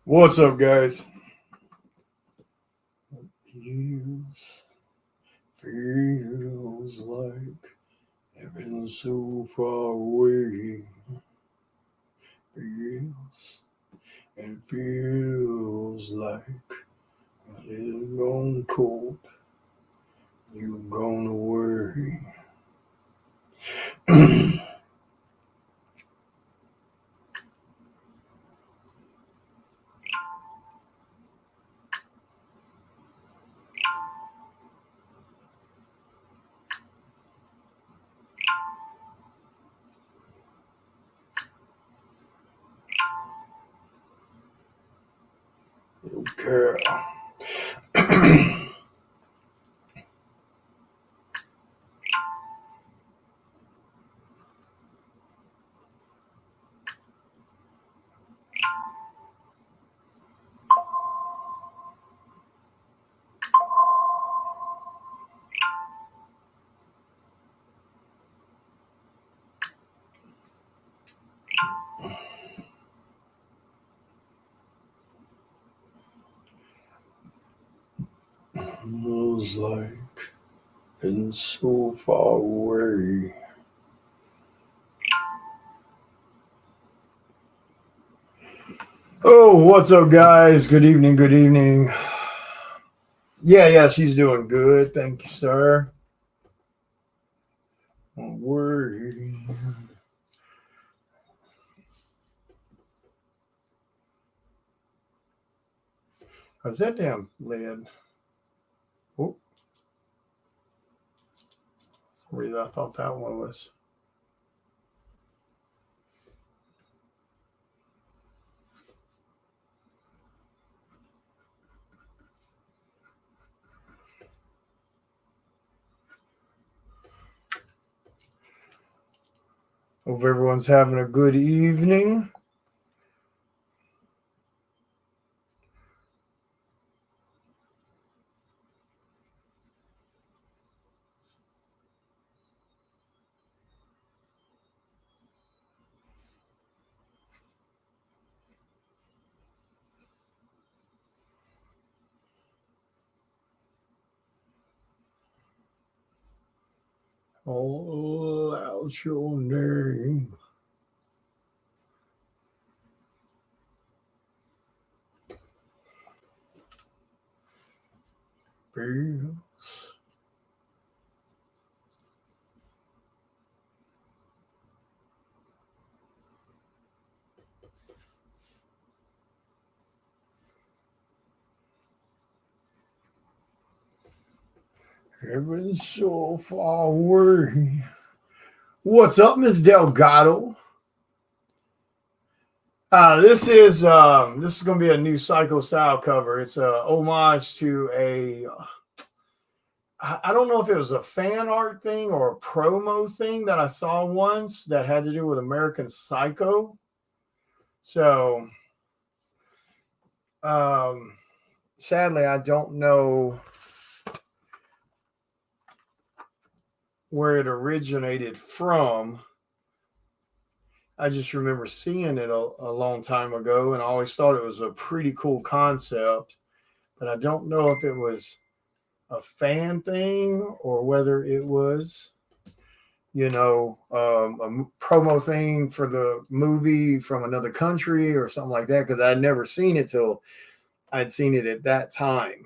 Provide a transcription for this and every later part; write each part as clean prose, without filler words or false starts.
What's up, guys? Feels like heaven so far away. Feels like it's gone cold. You've gone away. Okay. Feels like it's so far away. Oh, what's up, guys? Good evening. Good evening. Yeah, she's doing good. Thank you, sir. Don't worry. How's that damn lid? Oh, for some reason I thought that one was. Hope everyone's having a good evening. All out your name. Feels. Heaven's so far away. What's up, Miss Delgado? This is going to be a new Psycho Style cover. It's a homage to a. I don't know if it was a fan art thing or a promo thing that I saw once that had to do with American Psycho. So, sadly, I don't know where it originated from. I just remember seeing it a long time ago, and I always thought it was a pretty cool concept. But I don't know if it was a fan thing or whether it was, a promo thing for the movie from another country or something like that, because I'd never seen it till I'd seen it at that time.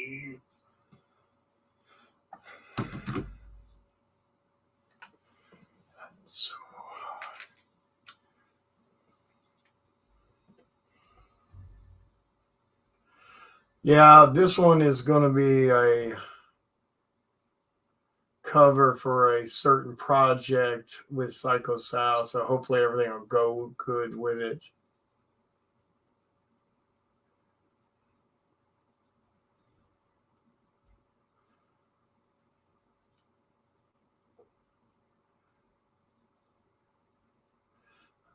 see. So, yeah, this one is going to be a cover for a certain project with Psycho Sal, so hopefully everything will go good with it.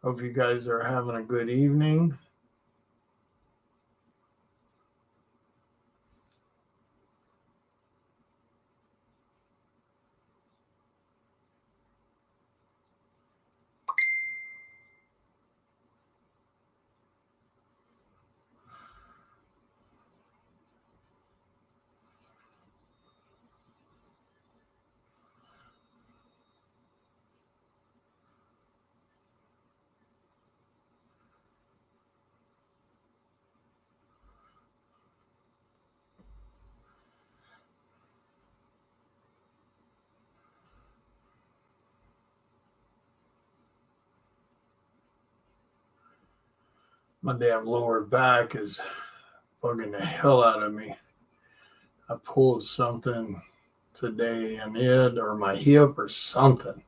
Hope you guys are having a good evening. My damn lower back is bugging the hell out of me. I pulled something today in it or my hip or something.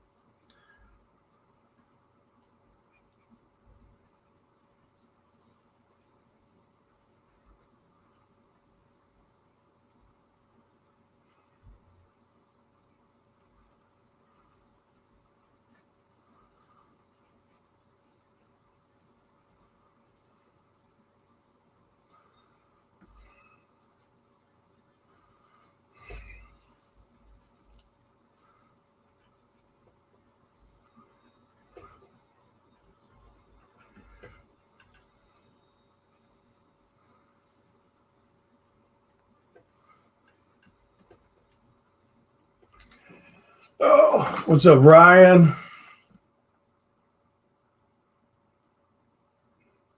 Oh, what's up, Ryan?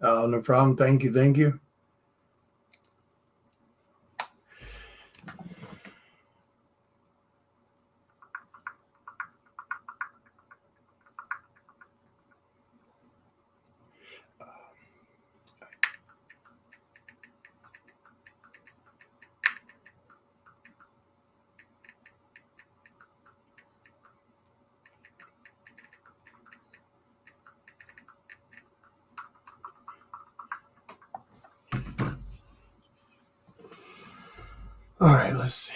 Oh, no problem. Thank you. Thank you. All right, let's see.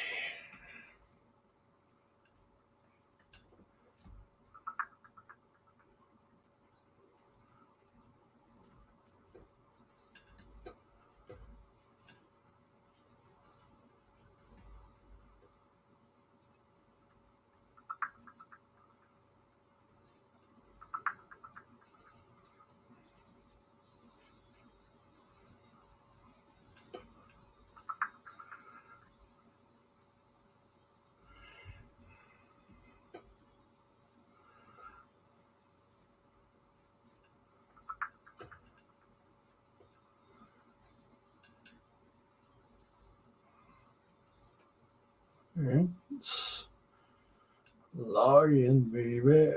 It's lying, baby.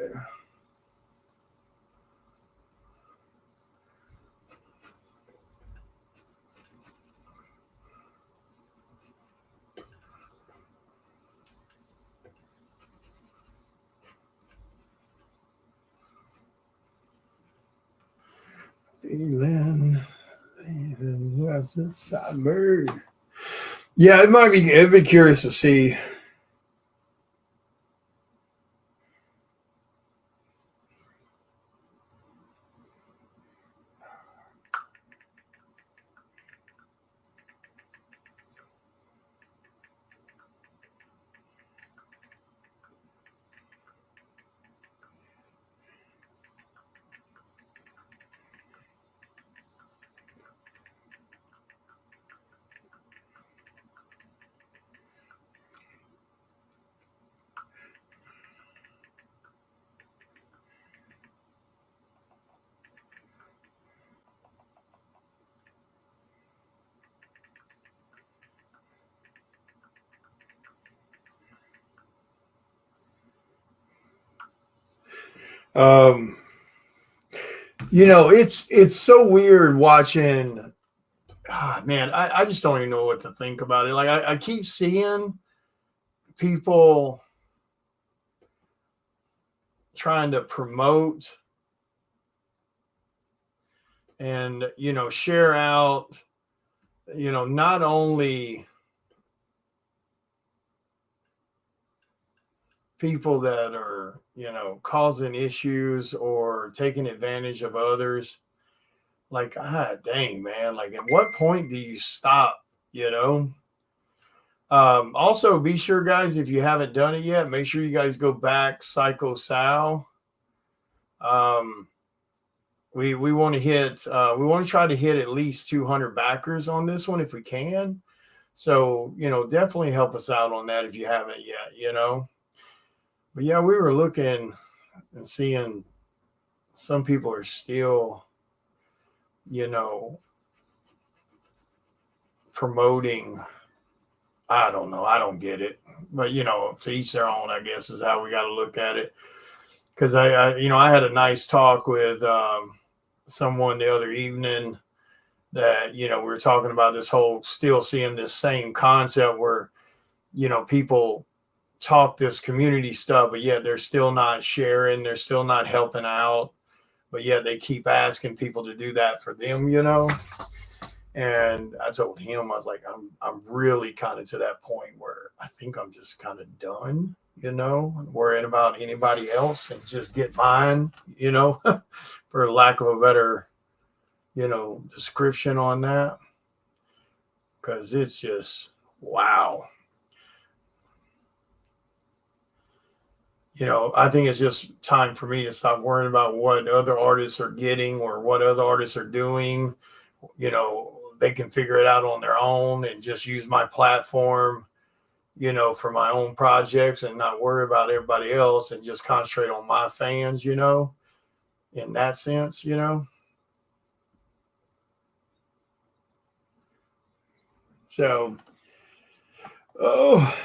Feeling, what's the Cyber? Yeah, it'd be curious to see. Um, it's so weird watching. Man, I just don't even know what to think about it. Like I keep seeing people trying to promote and share out, not only people that are causing issues or taking advantage of others. Like, dang, man, like at what point do you stop? Also, be sure, guys, if you haven't done it yet, make sure you guys go back Psycho Sal. um we want to hit we want to try to hit at least 200 backers on this one if we can. So definitely help us out on that if you haven't yet. But yeah, we were looking and seeing some people are still you know promoting. I don't know, I don't get it, but to each their own, I guess, is how we got to look at it. Because I had a nice talk with someone the other evening that we were talking about this whole still seeing this same concept where people talk this community stuff, but yet they're still not sharing, they're still not helping out, but yet they keep asking people to do that for them. And I told him, I was like, I'm really kind of to that point where I think I'm just kind of done, worrying about anybody else and just get mine, for lack of a better, description on that. Because it's just wow. I think it's just time for me to stop worrying about what other artists are getting or what other artists are doing. They can figure it out on their own and just use my platform, for my own projects and not worry about everybody else and just concentrate on my fans, in that sense. So, oh,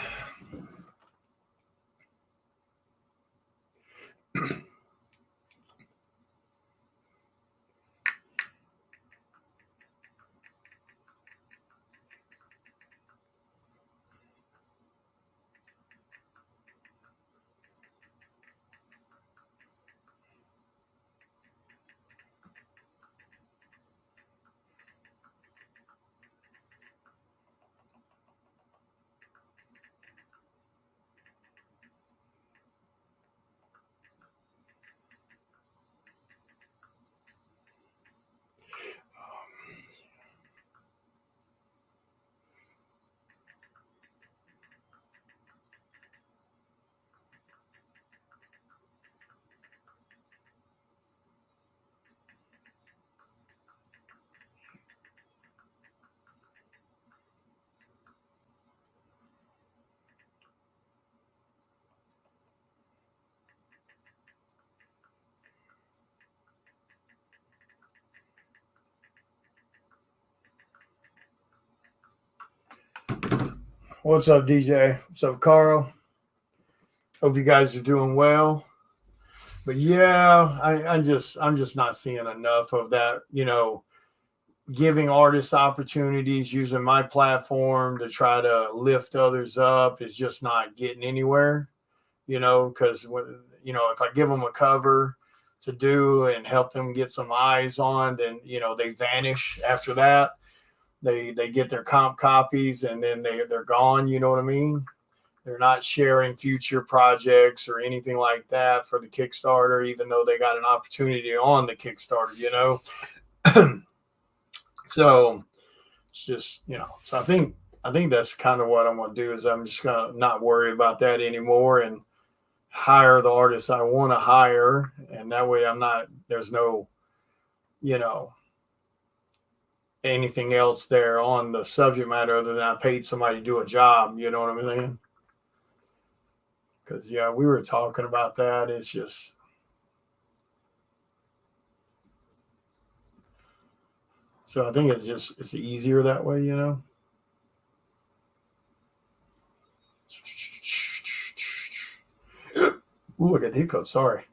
what's up, DJ? What's up, Carl? Hope you guys are doing well. But yeah, I'm just not seeing enough of that. Giving artists opportunities, using my platform to try to lift others up is just not getting anywhere. Because if I give them a cover to do and help them get some eyes on, then they vanish after that. They get their comp copies and then they're gone. You know what I mean? They're not sharing future projects or anything like that for the Kickstarter, even though they got an opportunity on the Kickstarter. So it's just so I think that's kind of what I'm gonna do is I'm just gonna not worry about that anymore and hire the artists I want to hire, and that way there's no you know anything else there on the subject matter other than I paid somebody to do a job. You know what I'm saying? Because yeah, we were talking about that. It's just so I think it's easier that way. Ooh, I got hiccups. Sorry.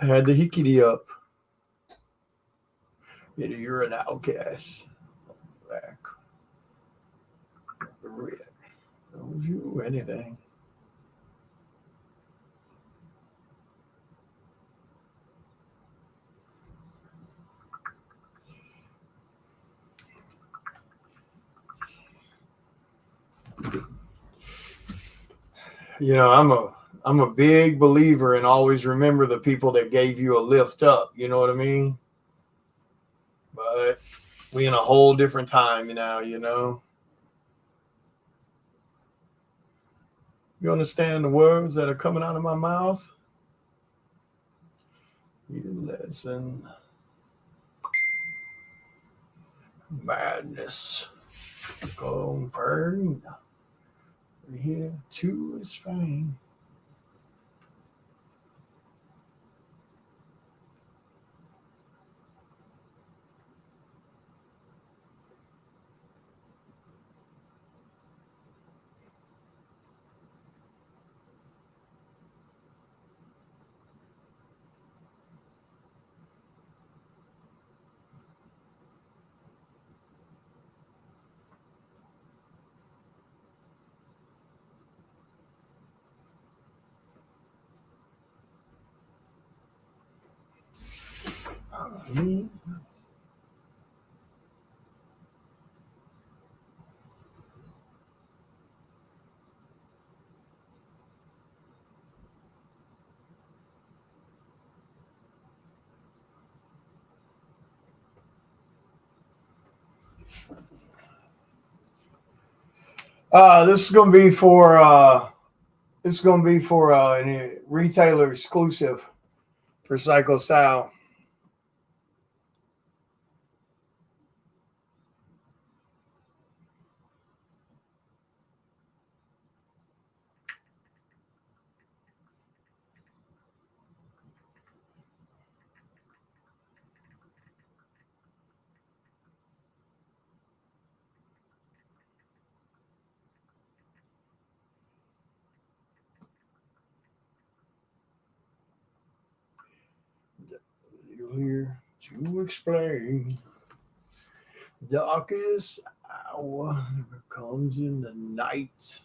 I had the hickety up. You're an outcast. Back. Red. Don't you anything. You know, I'm a big believer in always remember the people that gave you a lift up. You know what I mean? But we in a whole different time now, you know. You understand the words that are coming out of my mouth? You listen. Madness. Go burn. Here to Spain. This is gonna be for a retailer exclusive for Psycho Style. You're here to explain. Darkest hour comes in the night.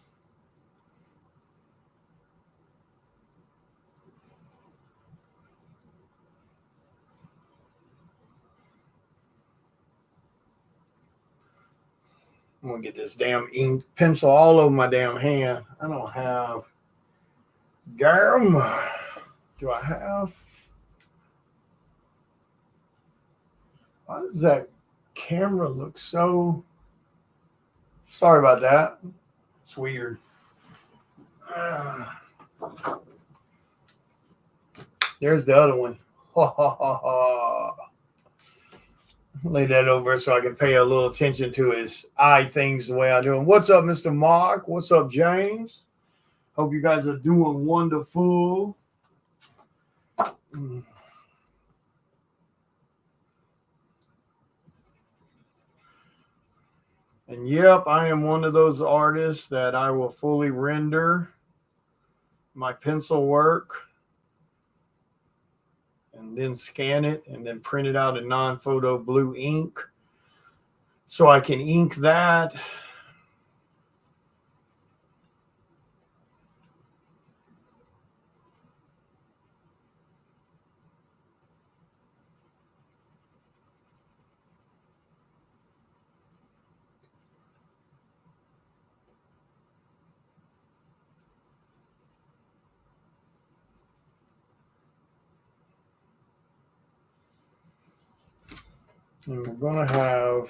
I'm gonna get this damn ink pencil all over my damn hand. I don't have. Damn. Do I have? Why does that camera look so? Sorry about that. It's weird. There's the other one. Ha ha ha ha. Lay that over so I can pay a little attention to his eye things the way I do. What's up, Mr. Mark? What's up, James? Hope you guys are doing wonderful. And yep, I am one of those artists that I will fully render my pencil work and then scan it and then print it out in non-photo blue ink so I can ink that. And we're going to have...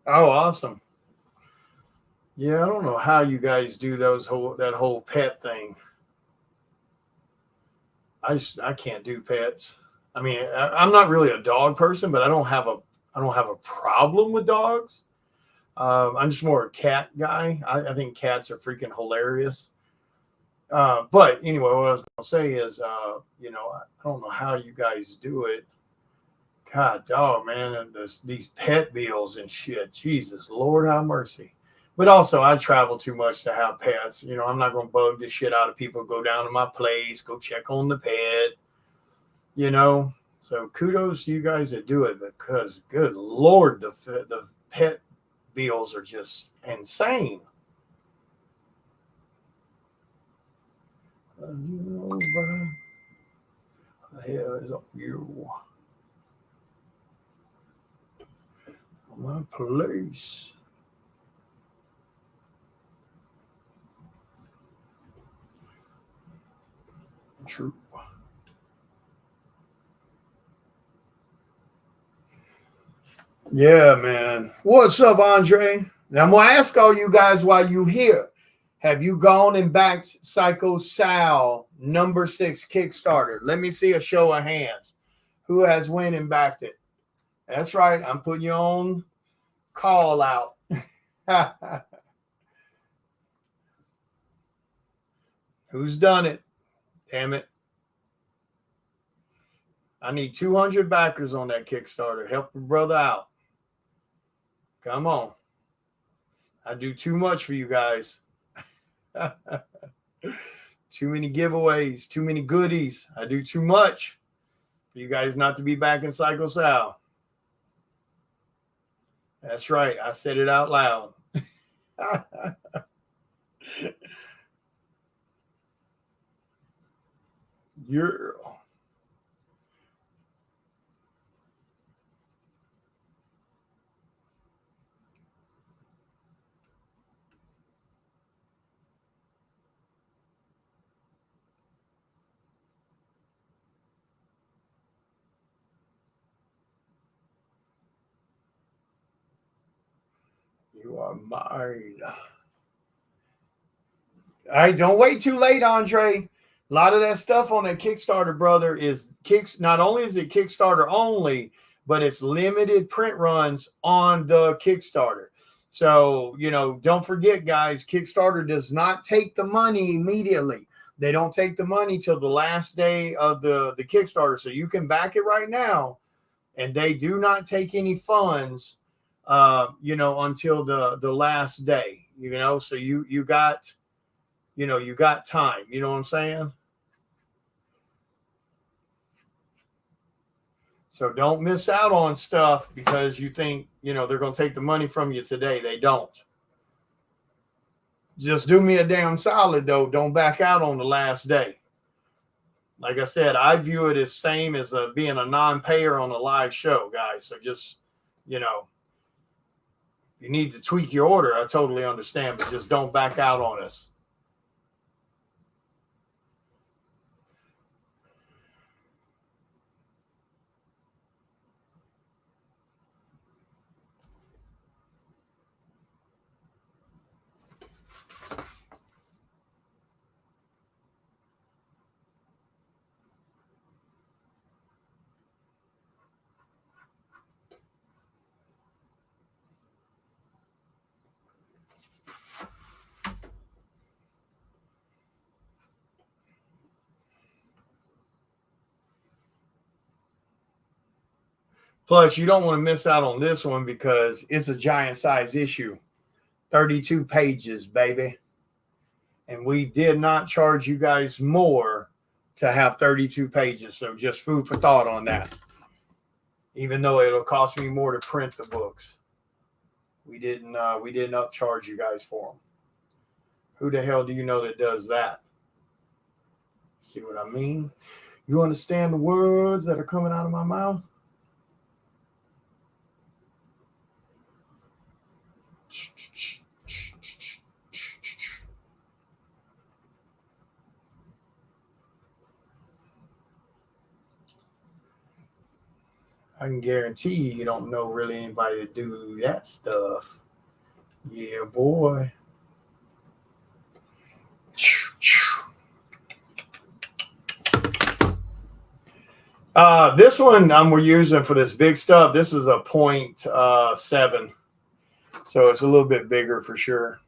Oh, awesome. Yeah, I don't know how you guys do that whole pet thing. I can't do pets. I mean, I'm not really a dog person, but I don't have a problem with dogs. I'm just more a cat guy. I think cats are freaking hilarious. But anyway, what I was going to say is, I don't know how you guys do it. God, dog, man, these pet bills and shit. Jesus, Lord, have mercy. But also, I travel too much to have pets. You know, I'm not going to bug the shit out of people. Go down to my place, go check on the pet. You know, so kudos to you guys that do it, because good lord, the pet bills are just insane. Over the hell is on you? My place. True. Yeah, man. What's up, Andre? Now I'm gonna ask all you guys while you here. Have you gone and backed Psycho Sal #6 Kickstarter? Let me see a show of hands. Who has went and backed it? That's right. I'm putting you on call out. Who's done it? Damn it. I need 200 backers on that Kickstarter. Help a brother out. Come on. I do too much for you guys. Too many giveaways, too many goodies. I do too much for you guys not to be back in Psycho Sal. That's right. I said it out loud. You're you are mine. All right, don't wait too late, Andre. A lot of that stuff on that Kickstarter, brother, is kicks. Not only is it Kickstarter only, but it's limited print runs on the Kickstarter. So, you know, don't forget, guys, Kickstarter does not take the money immediately. They don't take the money till the last day of the Kickstarter. So you can back it right now, and they do not take any funds, you know, until the last day. You know, so you got, you know, you got time. You know what I'm saying? So don't miss out on stuff because you think, you know, they're going to take the money from you today. They don't. Just do me a damn solid, though. Don't back out on the last day. Like I said, I view it as same as being a non-payer on a live show, guys. So just, you know, you need to tweak your order. I totally understand, but just don't back out on us. Plus, you don't want to miss out on this one because it's a giant size issue. 32 pages, baby. And we did not charge you guys more to have 32 pages. So just food for thought on that. Even though it'll cost me more to print the books. We didn't upcharge you guys for them. Who the hell do you know that does that? See what I mean? You understand the words that are coming out of my mouth? I can guarantee you don't know really anybody to do that stuff. Yeah, boy. This one we're using for this big stuff. This is a 0.7, so it's a little bit bigger for sure.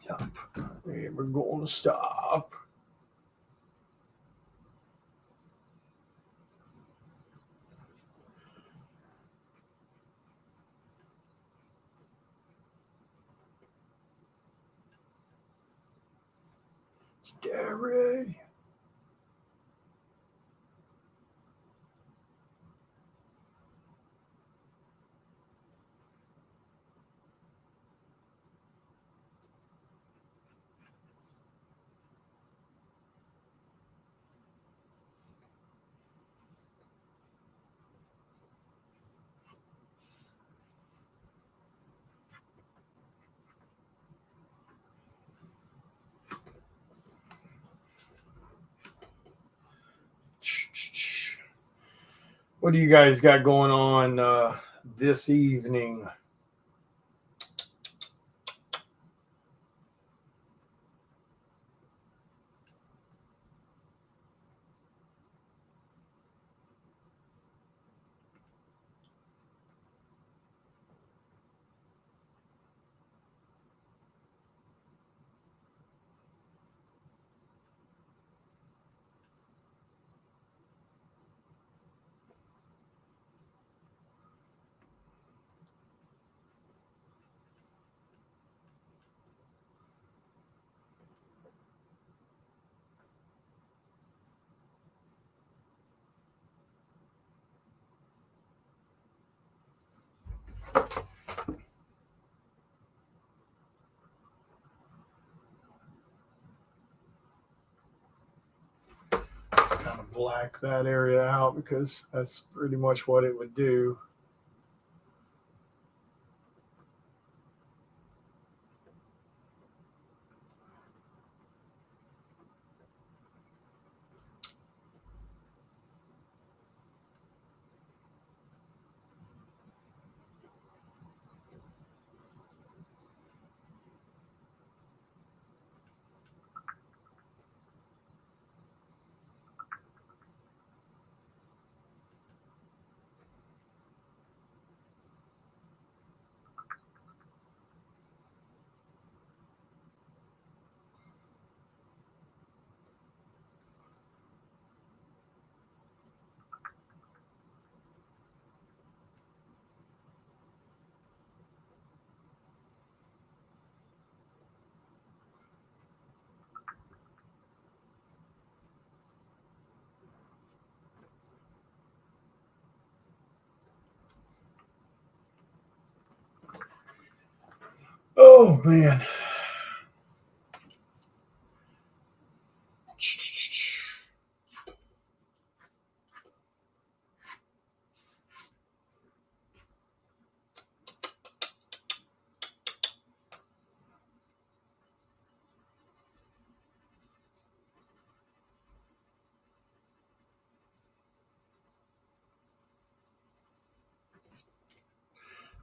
Stop. And we're going to stop. Scary. What do you guys got going on this evening? Kind of black that area out because that's pretty much what it would do. Oh man.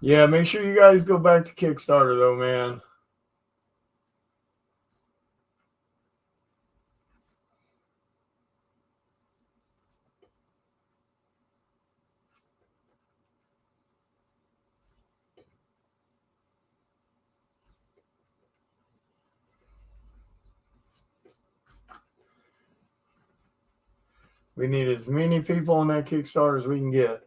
Yeah, make sure you guys go back to Kickstarter though, man. We need as many people on that Kickstarter as we can get.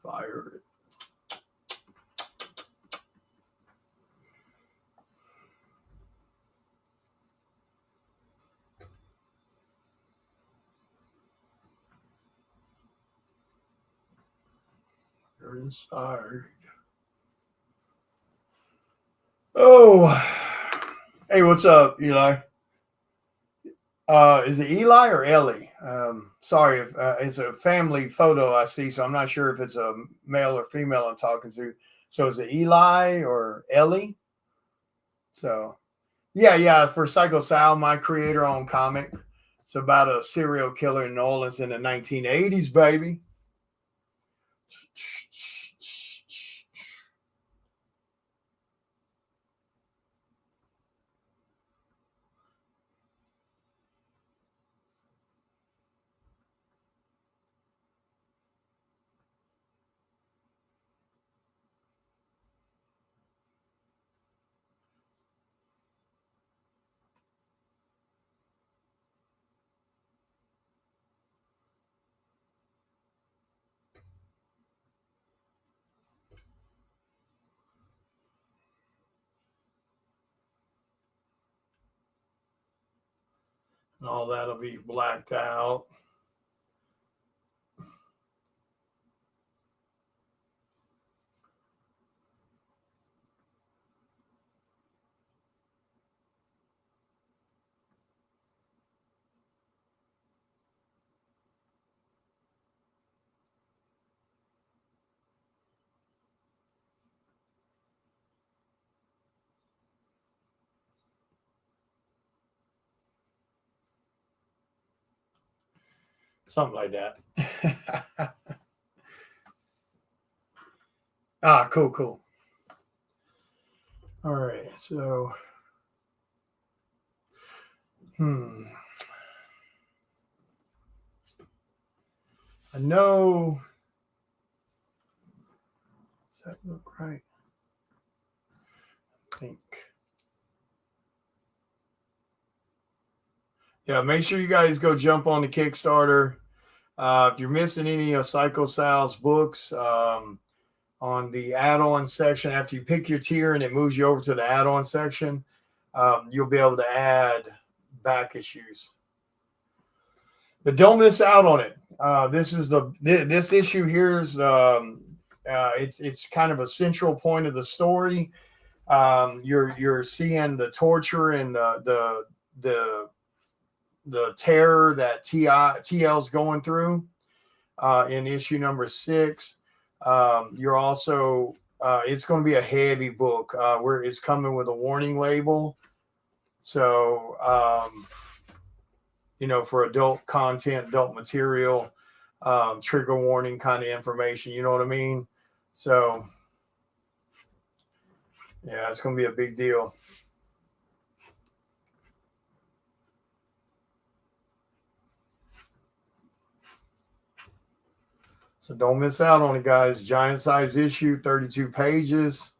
Fire it. You're inside. Oh. Hey, what's up, Eli? Is it Eli or Ellie? Sorry, if it's a family photo I see, so I'm not sure if it's a male or female I'm talking to. So is it Eli or Ellie? So yeah, yeah. For Psycho Sal, my creator-owned comic. It's about a serial killer in New Orleans in the 1980s, baby. And all that'll be blacked out. Something like that. Ah, cool, cool. All right, so I know. Does that look right? I think. Yeah, make sure you guys go jump on the Kickstarter. If you're missing any of Psycho Sal's books, on the add-on section, after you pick your tier and it moves you over to the add-on section, you'll be able to add back issues. But don't miss out on it. This issue here is it's kind of a central point of the story. You're seeing the torture and the terror that TL's going through in issue number 6. You're also it's going to be a heavy book where it's coming with a warning label. So for adult content, adult material, trigger warning kind of information. You know what I mean? So yeah, it's going to be a big deal. So don't miss out on it, guys. Giant size issue, 32 pages,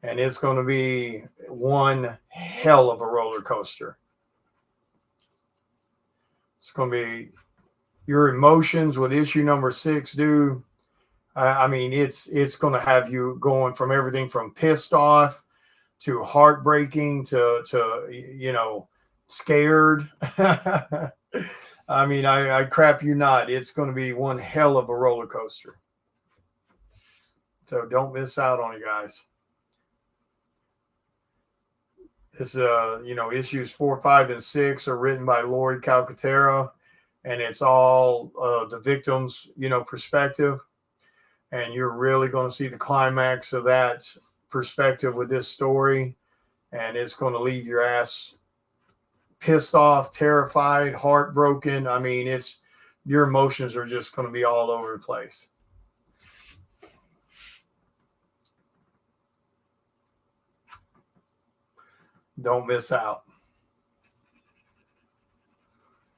and it's going to be one hell of a roller coaster. It's going to be your emotions with issue number 6, dude. I mean, it's going to have you going from everything from pissed off to heartbreaking to scared. I mean, I crap you not. It's going to be one hell of a roller coaster. So don't miss out on it, guys. This, issues 4, 5, and 6 are written by Lori Calcaterra, and it's all the victim's, perspective. And you're really going to see the climax of that perspective with this story, and it's going to leave your ass pissed off, terrified, heartbroken. I mean, your emotions are just going to be all over the place. Don't miss out.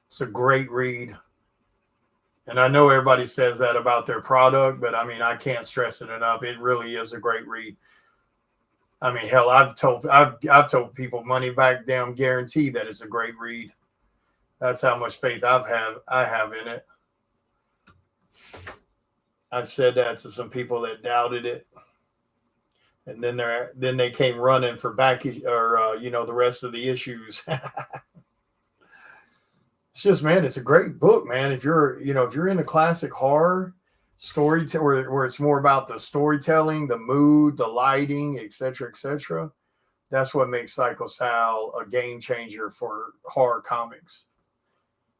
It's a great read. And I know everybody says that about their product, but I mean, I can't stress it enough. It really is a great read. I mean, hell, I've told people money back damn guarantee that it's a great read. That's how much faith I have in it. I've said that to some people that doubted it, and then they came running for back or the rest of the issues. It's just, man, it's a great book, man. If you're into classic horror story where it's more about the storytelling, the mood, the lighting, etc., etc., That's what makes Psycho Sal a game changer for horror comics,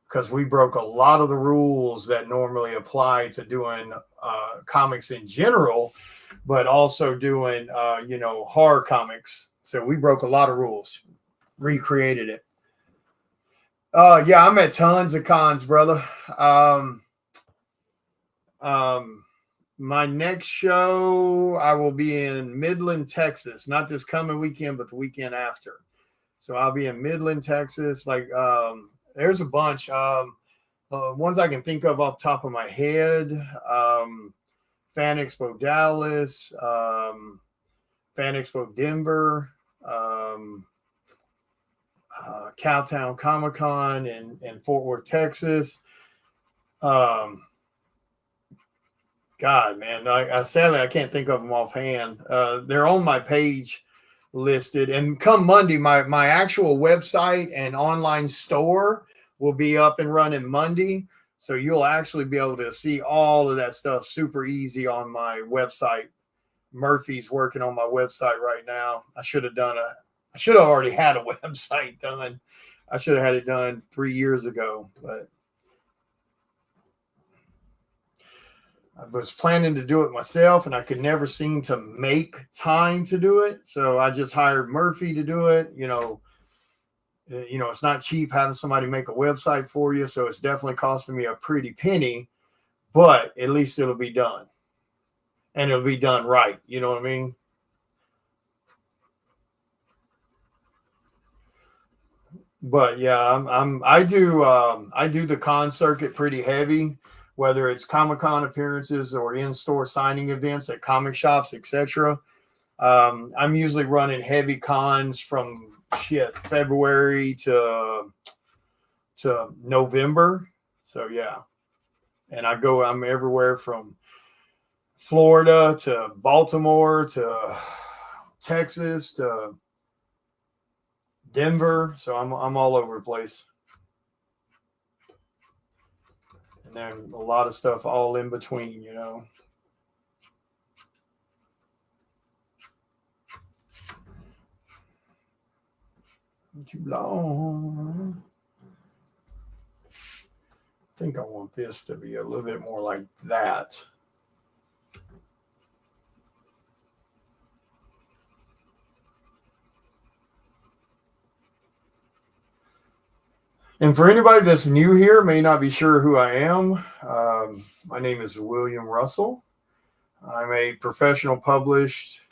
because we broke a lot of the rules that normally apply to doing comics in general, but also doing horror comics. So we broke a lot of rules, recreated it. Yeah, I'm at tons of cons, brother. Um, my next show, I will be in Midland, Texas. Not this coming weekend, but the weekend after. So I'll be in Midland, Texas. Like, there's a bunch. Ones I can think of off the top of my head. Fan Expo Dallas, Fan Expo Denver, Cowtown Comic Con in Fort Worth, Texas. God, man, sadly I can't think of them offhand. They're on my page listed, and come Monday, my actual website and online store will be up and running Monday. So you'll actually be able to see all of that stuff super easy on my website. Murphy's working on my website right now. I should have already had a website done. I should have had it done 3 years ago, but I was planning to do it myself, and I could never seem to make time to do it. So I just hired Murphy to do it. It's not cheap having somebody make a website for you. So it's definitely costing me a pretty penny, but at least it'll be done, and it'll be done right. You know what I mean? But yeah, I do the con circuit pretty heavy, whether it's Comic-Con appearances or in-store signing events at comic shops, etc. I'm usually running heavy cons from February to November. So yeah, and I'm everywhere from Florida to Baltimore to Texas to Denver. So I'm all over the place. And then a lot of stuff all in between, Too long. I think I want this to be a little bit more like that. And for anybody that's new here, may not be sure who I am, my name is William Russell. I'm a professional published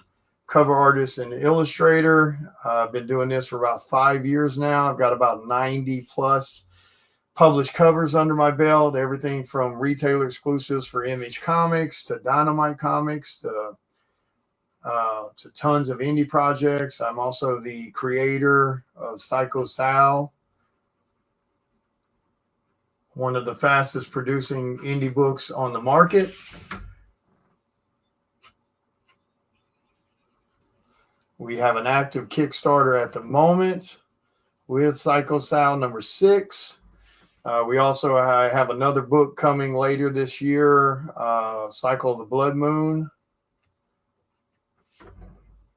cover artist and illustrator. I've been doing this for about 5 years now. I've got about 90 plus published covers under my belt, everything from retailer exclusives for Image Comics to Dynamite Comics to tons of indie projects. I'm also the creator of Psycho Sal, one of the fastest producing indie books on the market. We have an active Kickstarter at the moment with Psycho Sal number 6. We also have another book coming later this year, Cycle of the Blood Moon.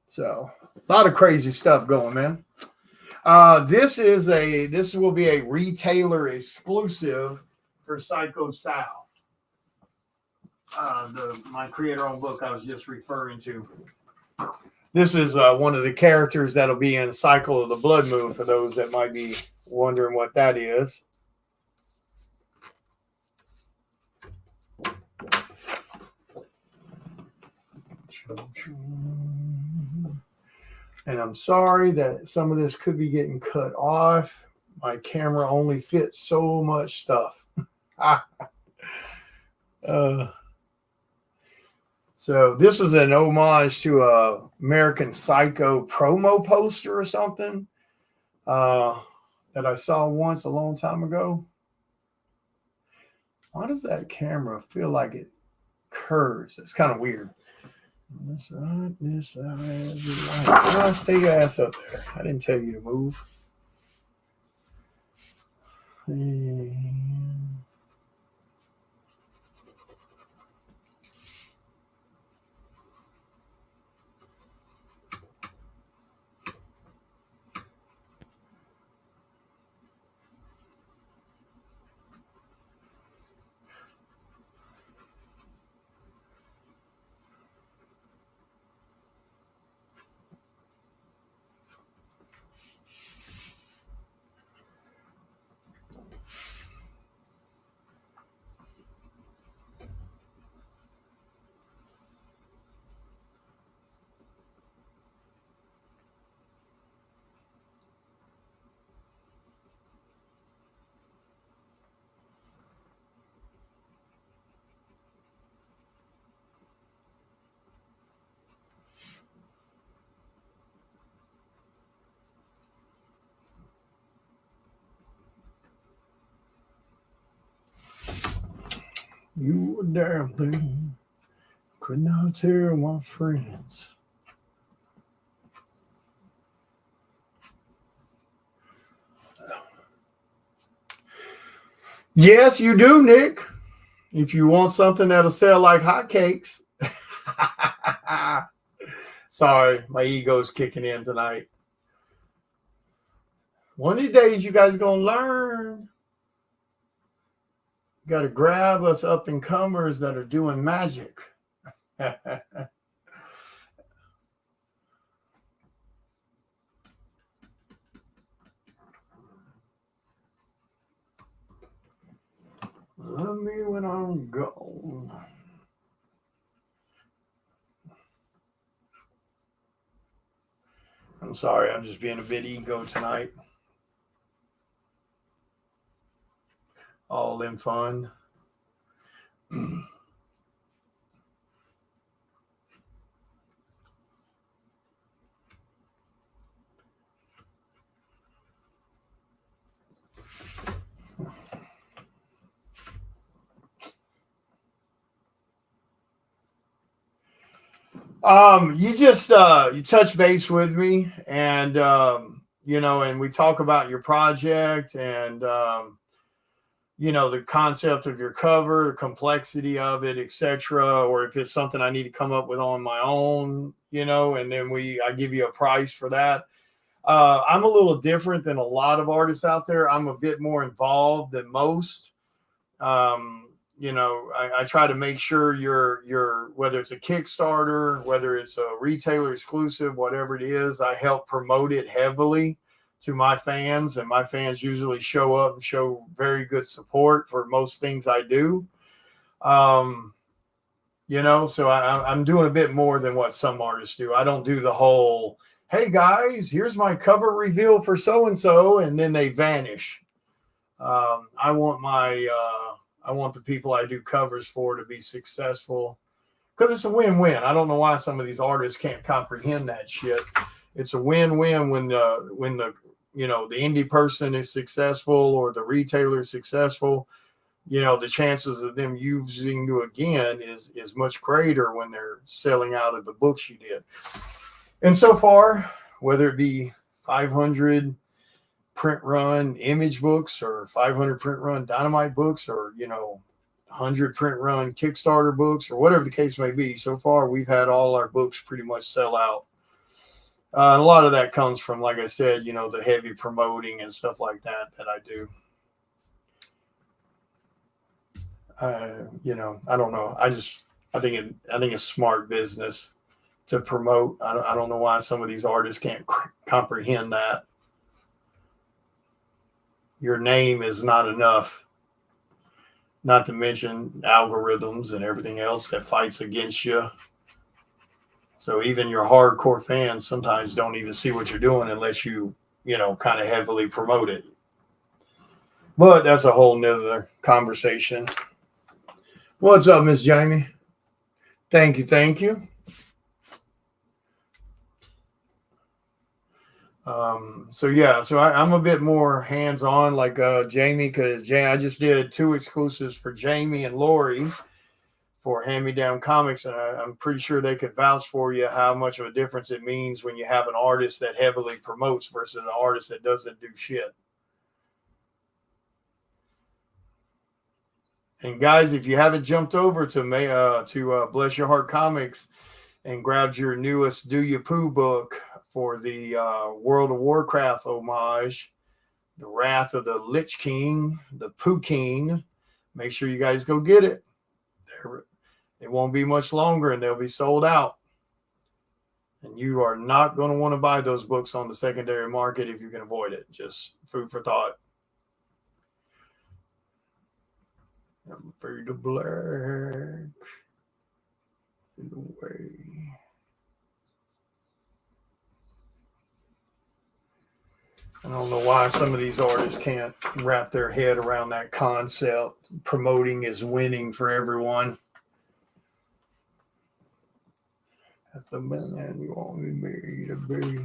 So a lot of crazy stuff going, man. This will be a retailer exclusive for Psycho Sal. My creator-owned book I was just referring to. This is one of the characters that'll be in Cycle of the Blood Moon, for those that might be wondering what that is. And I'm sorry that some of this could be getting cut off. My camera only fits so much stuff. So this is an homage to a American Psycho promo poster or something that I saw once a long time ago. Why does that camera feel like it curves? It's kind of weird. This side. Stay your ass up there. I didn't tell you to move. You a damn thing could not tell my friends. Yes, you do, Nick. If you want something that'll sell like hotcakes. Sorry, my ego's kicking in tonight. One of these days, you guys gonna learn. You got to grab us up and comers that are doing magic. Love me when I'm gone. I'm sorry, I'm just being a bit ego tonight. All in fun. You just you touch base with me, and and we talk about your project, and the concept of your cover, the complexity of it, etc., or if it's something I need to come up with on my own, and then I give you a price for that. I'm a little different than a lot of artists out there. I'm a bit more involved than most. I try to make sure you're whether it's a Kickstarter, whether it's a retailer exclusive, whatever it is, I help promote it heavily to my fans, and my fans usually show up and show very good support for most things I do. So I'm doing a bit more than what some artists do. I don't do the whole, hey guys, here's my cover reveal for so and so, and then they vanish. I want the people I do covers for to be successful, because it's a win-win. I don't know why some of these artists can't comprehend that shit. It's a win-win when the indie person is successful or the retailer is successful. The chances of them using you again is much greater when they're selling out of the books you did. And so far, whether it be 500 print run image books or 500 print run dynamite books, or 100 print run Kickstarter books, or whatever the case may be, so far we've had all our books pretty much sell out. A lot of that comes from, like I said, the heavy promoting and stuff like that I do. I don't know. I think it's smart business to promote. I don't know why some of these artists can't comprehend that. Your name is not enough, not to mention algorithms and everything else that fights against you. So even your hardcore fans sometimes don't even see what you're doing unless you kind of heavily promote it. But that's a whole nother conversation. What's up, Miss Jamie? Thank you. So I'm a bit more hands-on, like Jamie, because I just did 2 exclusives for Jamie and Lori for Hand Me Down Comics, and I'm pretty sure they could vouch for you how much of a difference it means when you have an artist that heavily promotes versus an artist that doesn't do shit. And guys, if you haven't jumped over to Bless Your Heart Comics and grabbed your newest Do You Poo book for the World of Warcraft homage, The Wrath of the Lich King, the Poo King, make sure you guys go get it. It won't be much longer and they'll be sold out. And you are not going to want to buy those books on the secondary market if you can avoid it. Just food for thought. I'm afraid of black in the way. I don't know why some of these artists can't wrap their head around that concept. Promoting is winning for everyone. That's the man you want me to be.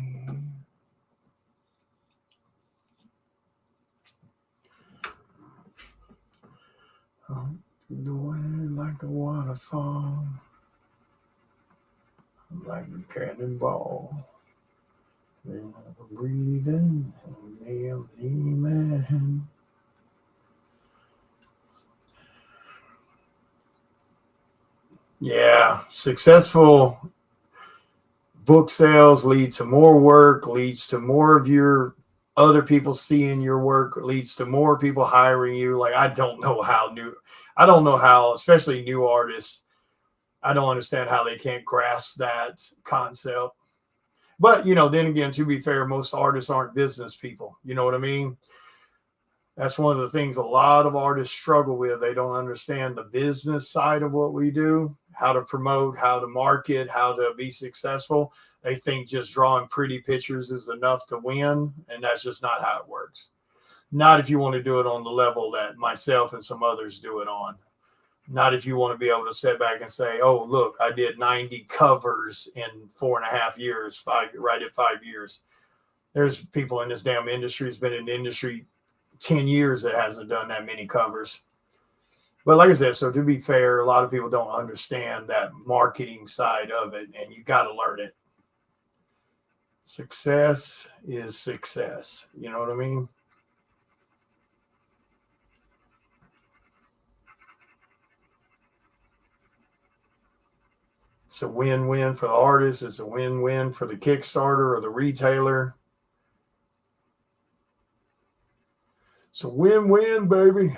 The wind like a waterfall, like a cannonball. Then breathing, man. Yeah, successful book sales lead to more work, leads to more of your other people seeing your work, leads to more people hiring you. Like I don't know how, especially new artists, I don't understand how they can't grasp that concept. But then again, to be fair, most artists aren't business people. You know what I mean? That's one of the things a lot of artists struggle with. They don't understand the business side of what we do, how to promote, how to market, how to be successful. They think just drawing pretty pictures is enough to win, and that's just not how it works. Not if you want to do it on the level that myself and some others do it on. Not if you want to be able to sit back and say, oh, look, I did 90 covers in 4.5 years, right at 5 years. There's people in this damn industry has been in the industry 10 years that hasn't done that many covers. But like I said, so to be fair, a lot of people don't understand that marketing side of it, and you got to learn it. Success is success. You know what I mean? It's a win-win for the artist. It's a win-win for the Kickstarter or the retailer. It's a win-win, baby.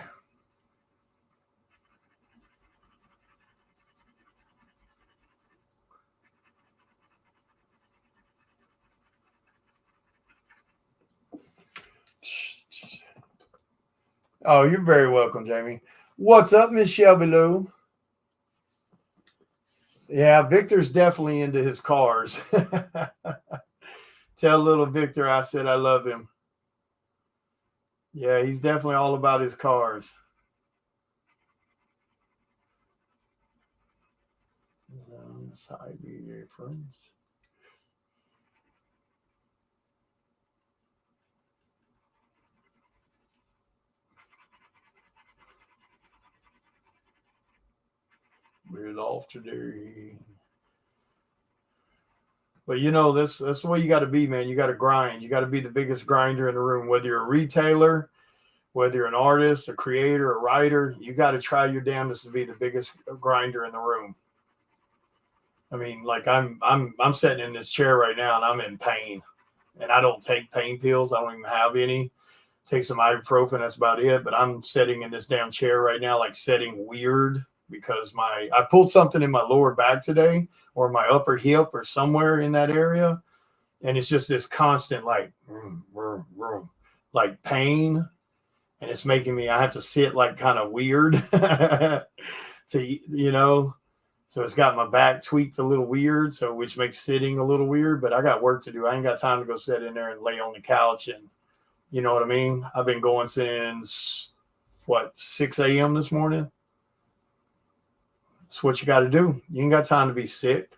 Oh, you're very welcome, Jamie. What's up, Miss Shelby Lou? Yeah, Victor's definitely into his cars. Tell little Victor I said I love him. Yeah, he's definitely all about his cars. Side view friends. We're off today. But that's the way you got to be, man. You got to grind. You got to be the biggest grinder in the room, whether you're a retailer, whether you're an artist, a creator, a writer. You got to try your damnedest to be the biggest grinder in the room. I mean, like I'm sitting in this chair right now and I'm in pain, and I don't take pain pills. I don't even have any. Take some ibuprofen. That's about it. But I'm sitting in this damn chair right now, like sitting weird because I pulled something in my lower back today, or my upper hip, or somewhere in that area, and it's just this constant like like pain, and it's making me. I have to sit like kind of weird to. So it's got my back tweaked a little weird, so which makes sitting a little weird. But I got work to do. I ain't got time to go sit in there and lay on the couch and. You know what I mean? I've been going since 6 a.m. this morning. That's what you got to do. You ain't got time to be sick.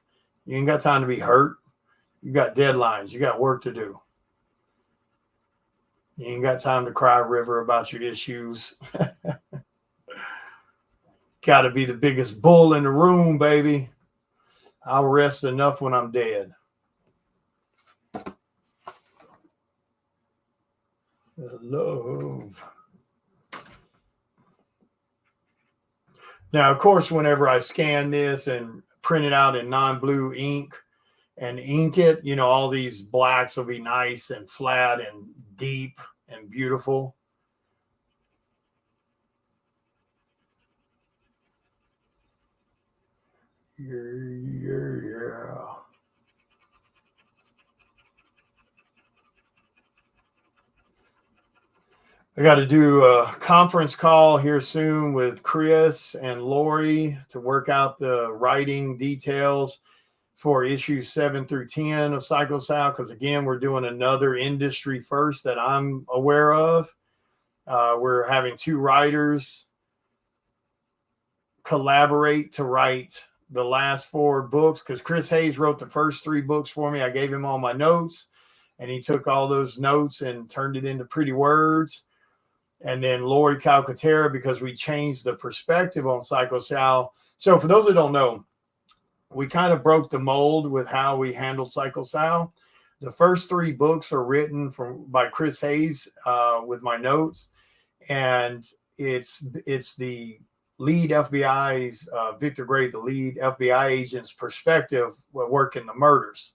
You ain't got time to be hurt. You got deadlines. You got work to do. You ain't got time to cry river about your issues. Got to be the biggest bull in the room, baby. I'll rest enough when I'm dead. Love. Now, of course, whenever I scan this and print it out in non-blue ink and ink it, all these blacks will be nice and flat and deep and beautiful. Yeah. I got to do a conference call here soon with Chris and Lori to work out the writing details for issues 7 through 10 of Psycho Sal, because again, we're doing another industry first that I'm aware of. We're having 2 writers collaborate to write the last 4 books, because Chris Hayes wrote the first 3 books for me. I gave him all my notes, and he took all those notes and turned it into pretty words. and then Lori Calcaterra, because we changed the perspective on psychosal. So for those that don't know, we kind of broke the mold with how we handled psychosal. The first 3 books are written by Chris Hayes with my notes, and it's the lead FBI's Victor Gray, the lead FBI agent's perspective working the murders.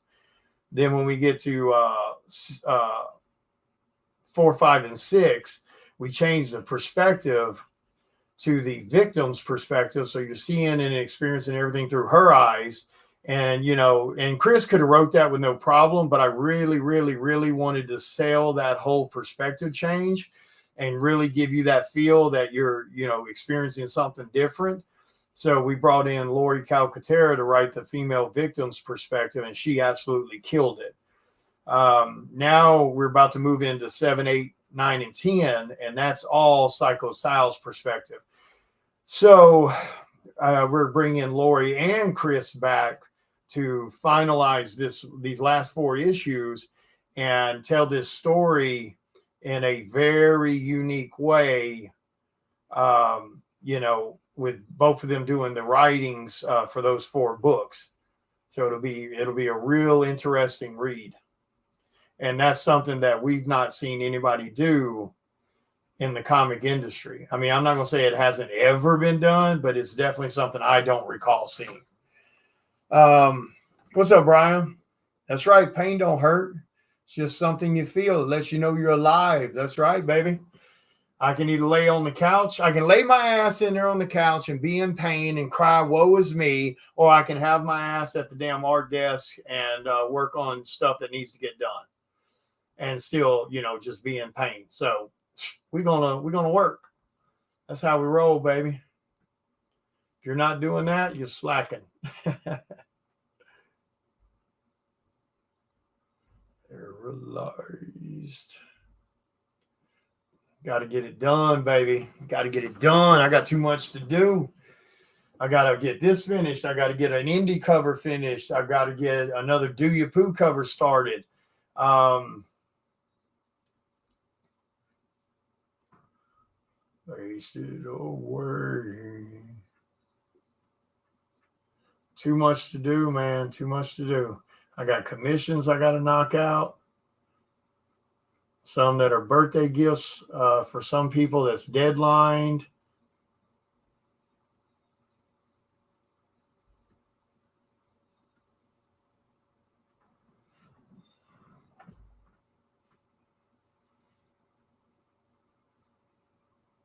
Then when we get to 4, 5, and 6, we change the perspective to the victim's perspective. So you're seeing and experiencing everything through her eyes. And, and Chris could have wrote that with no problem, but I really, really, really wanted to sell that whole perspective change and really give you that feel that you're, experiencing something different. So we brought in Lori Calcaterra to write the female victim's perspective, and she absolutely killed it. Now we're about to move into 7, 8, 9, and 10, and that's all psychosal's perspective. So we're bringing Lori and Chris back to finalize these last 4 issues and tell this story in a very unique way, with both of them doing the writings for those 4 books. So it'll be a real interesting read. And that's something that we've not seen anybody do in the comic industry. I mean, I'm not going to say it hasn't ever been done, but it's definitely something I don't recall seeing. What's up, Brian? That's right. Pain don't hurt. It's just something you feel. It lets you know you're alive. That's right, baby. I can either lay on the couch. I can lay my ass in there on the couch and be in pain and cry, woe is me. Or I can have my ass at the damn art desk and work on stuff that needs to get done and still, just be in pain. So we're gonna work. That's how we roll, baby. If you're not doing that, you're slacking. They're realized. Got to get it done, baby. Got to get it done. I got too much to do. I got to get this finished. I got to get an indie cover finished. I got to get another Do Ya Poo cover started. Wasted away. Too much to do, man. Too much to do. I got commissions I got to knock out. Some that are birthday gifts for some people that's deadlined.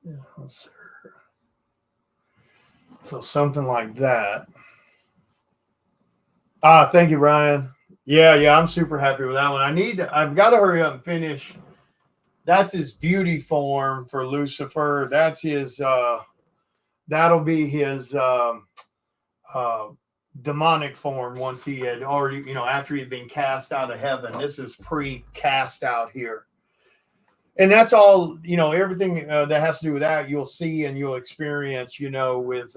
Yes, sir. So something like that. Thank you, Ryan. Yeah, I'm super happy with that one. I've got to hurry up and finish. That's his beauty form for Lucifer. That's his, that'll be his demonic form once he had already, after he had been cast out of heaven. This is pre-cast out here. And that's all, everything that has to do with that, you'll see and you'll experience, with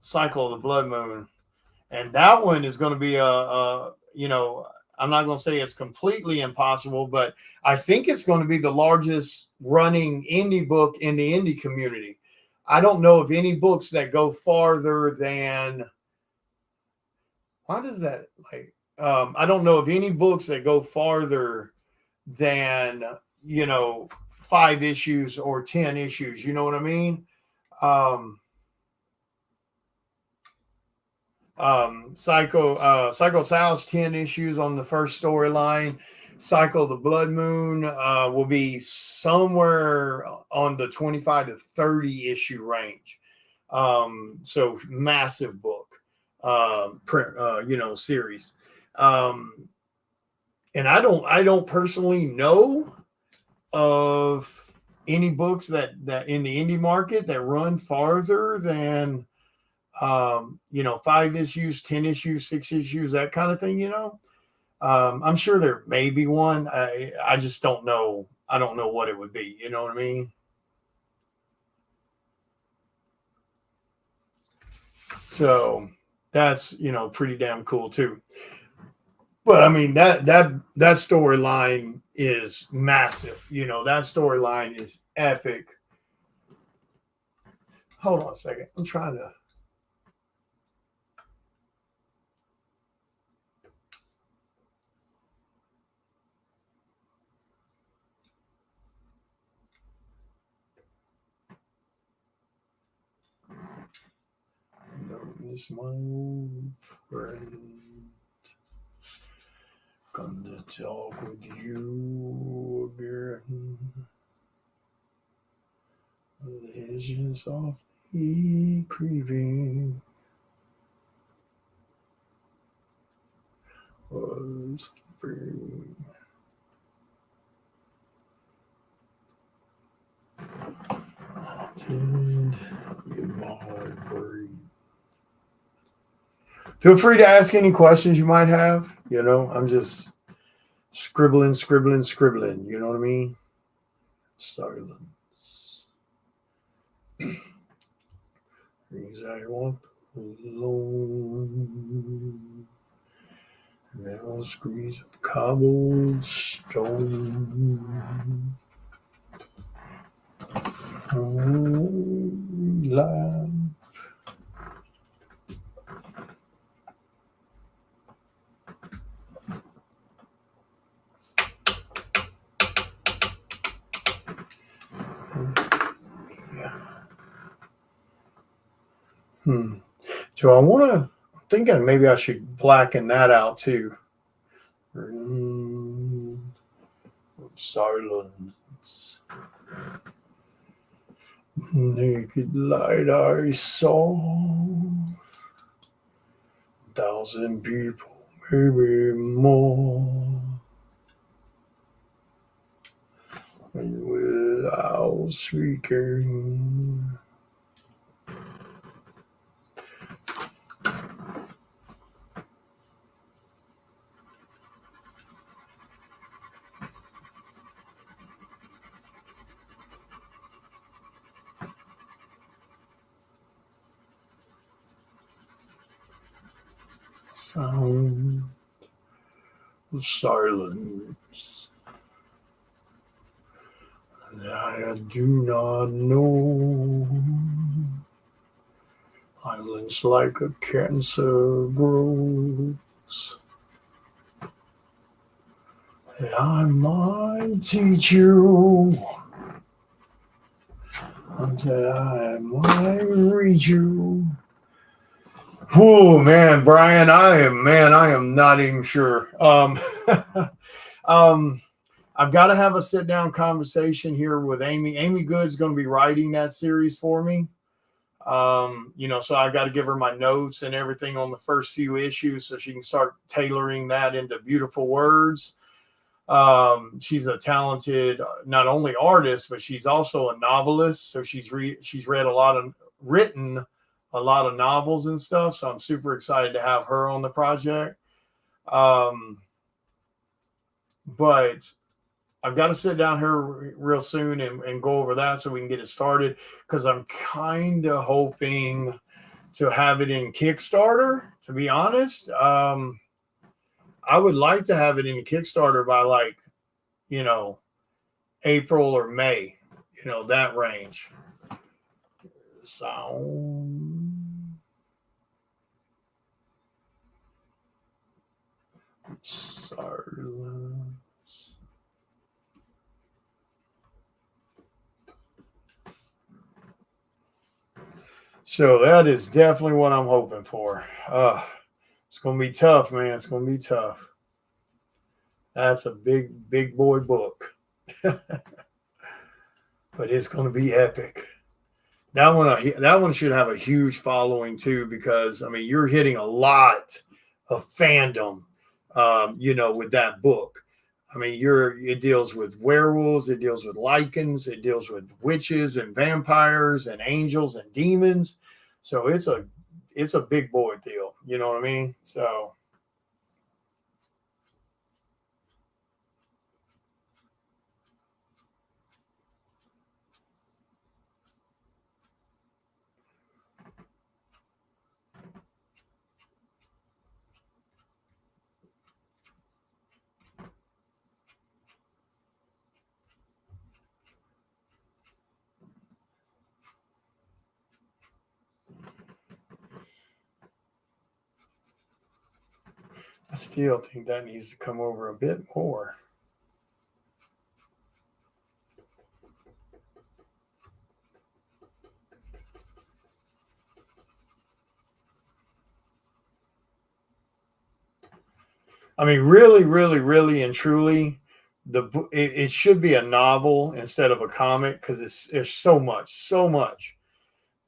Cycle of the Blood Moon. And that one is going to be I'm not going to say it's completely impossible, but I think it's going to be the largest running indie book in the indie community. I don't know of any books that go farther than, why does that I don't know of any books that go farther than, 5 issues or 10 issues. You know what I mean? Psycho Sal's 10 issues on the first storyline. Cycle of the Blood Moon will be somewhere on the 25 to 30 issue range. So massive book, series. And I don't personally know of any books that in the indie market that run farther than 5 issues, 10 issues, 6 issues, that kind of thing. I'm sure there may be one. I just don't know. I don't know what it would be. You know what I mean? So that's, pretty damn cool too. But I mean that storyline is massive. You know, that storyline is epic. Hold on a second. I'm trying to. Notice my old friend. Come to talk with you again. Visions softly creeping. Was keeping. Haunted in my brain. Feel free to ask any questions you might have. You know, I'm just scribbling. You know what I mean? Silence. Things I walk alone. Now screens of cobbled stone. Oh, life. So I want to. I'm thinking maybe I should blacken that out too. Silence. Naked light I saw. 1,000 people, maybe more. And without speaking. Sound of silence. And I do not know. Silence like a cancer grows. And I might teach you until I might reach you. Oh man, Brian, I am not even sure. I've got to have a sit down conversation here with Amy. Amy Good's going to be writing that series for me. You know, so I've got to give her my notes and everything on the first few issues so she can start tailoring that into beautiful words. She's a talented, not only artist, but she's also a novelist. So she's written a lot of novels and stuff. So I'm super excited to have her on the project. But I've got to sit down here real soon and go over that so we can get it started, because I'm kind of hoping to have it in Kickstarter, to be honest. I would like to have it in Kickstarter by like, you know, April or May, you know, that range. Sound. Silence. So that is definitely what I'm hoping for. It's going to be tough, man. It's going to be tough. That's a big boy book. But it's going to be epic. That one should have a huge following too, because I mean you're hitting a lot of fandom, you know, with that book. I mean, it deals with werewolves, it deals with lycans, it deals with witches and vampires and angels and demons. So it's a big boy deal. You know what I mean? So I still think that needs to come over a bit more. I mean, really, really, really, and truly, it should be a novel instead of a comic because there's so much, so much.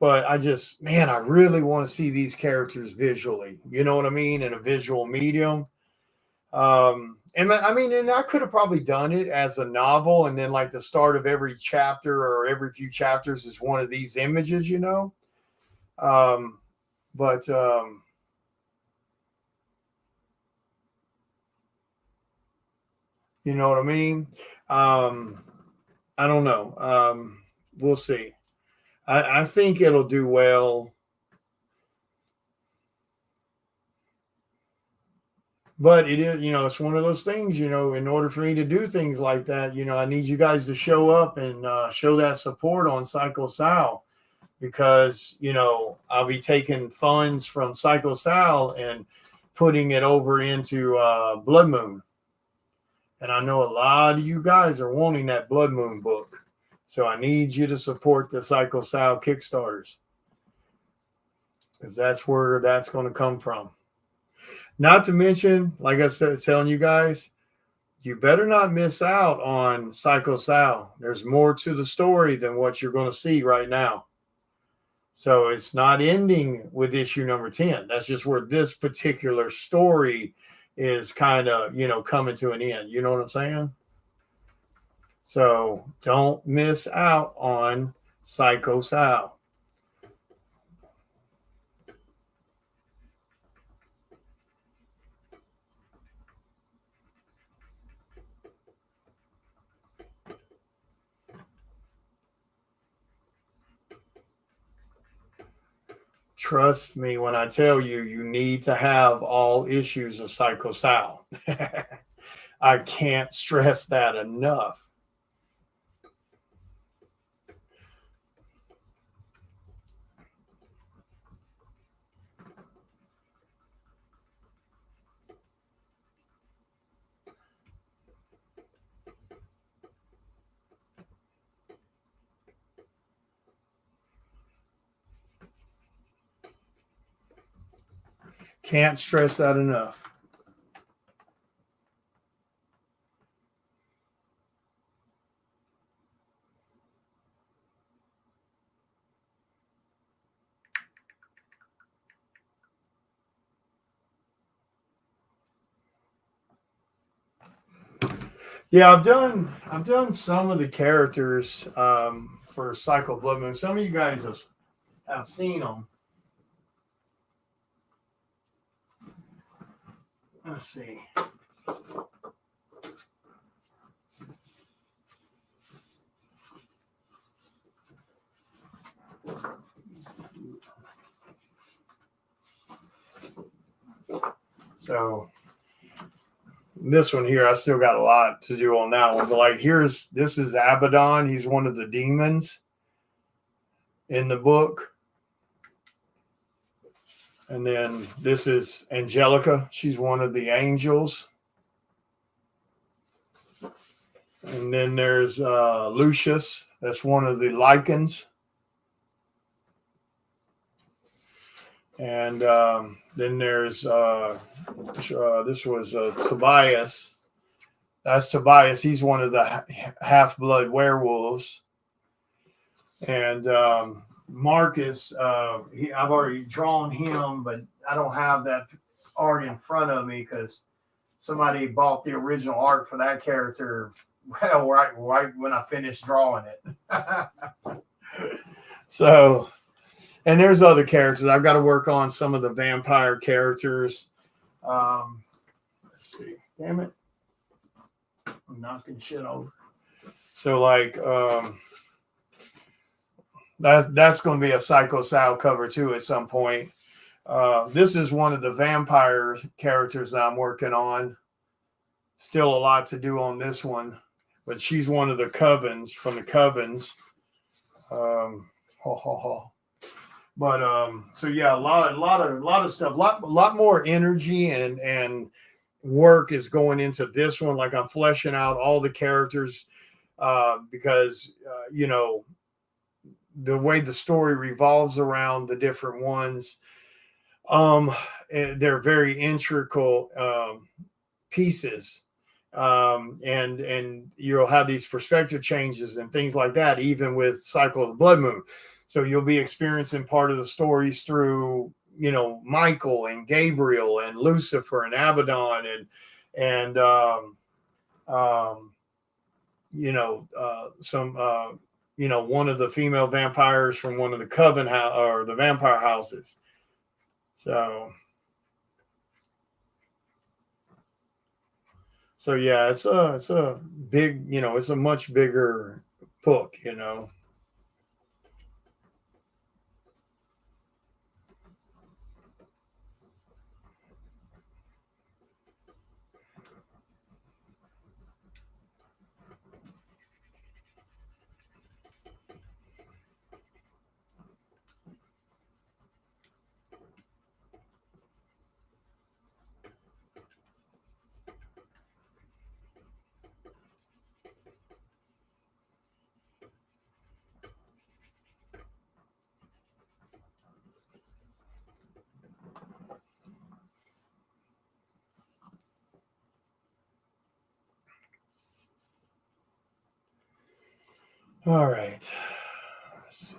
But I just, man, I really want to see these characters visually. You know what I mean? In a visual medium. And I mean, and I could have probably done it as a novel, and then like the start of every chapter or every few chapters is one of these images, you know. Um, but you know what I mean? Um, I don't know. We'll see. I think it'll do well. But it is, it's one of those things, in order for me to do things like that, I need you guys to show up and show that support on Psycho Sal because, I'll be taking funds from Psycho Sal and putting it over into Blood Moon. And I know a lot of you guys are wanting that Blood Moon book. So I need you to support the Psycho Sal Kickstarters because that's where that's going to come from. Not to mention, like I said, telling you guys, you better not miss out on Psycho Sal. There's more to the story than what you're going to see right now. So it's not ending with issue number 10. That's just where this particular story is kind of, coming to an end. You know what I'm saying? So don't miss out on Psycho Sal. Trust me when I tell you, you need to have all issues of Psycho Sal. I can't stress that enough. Can't stress that enough. Yeah, I've done some of the characters for Psycho Blood Moon. Some of you guys have seen them. Let's see. So this one here, I still got a lot to do on that one. But like this is Abaddon. He's one of the demons in the book. And then this is Angelica. She's one of the angels. And then there's Lucius. That's one of the lichens. And then there's this was Tobias. That's Tobias. He's one of the half-blood werewolves. And Marcus, I've already drawn him, but I don't have that art in front of me because somebody bought the original art for that character. Well, right when I finished drawing it. So, and there's other characters. I've got to work on some of the vampire characters. Let's see. Damn it. I'm knocking shit over. So, like, that's going to be a Psycho Sal cover too at some point. This is one of the vampire characters that I'm working on. Still a lot to do on this one, but she's one of the covens from the covens. But so yeah, a lot of stuff, a lot more energy and work is going into this one. Like I'm fleshing out all the characters because the way the story revolves around the different ones. Um, they're very integral pieces, and you'll have these perspective changes and things like that, even with Cycle of the Blood Moon. So you'll be experiencing part of the stories through Michael and Gabriel and Lucifer and Abaddon and um, some one of the female vampires from one of the coven or the vampire houses. So yeah, it's a big, it's a much bigger book. All right. Let's see.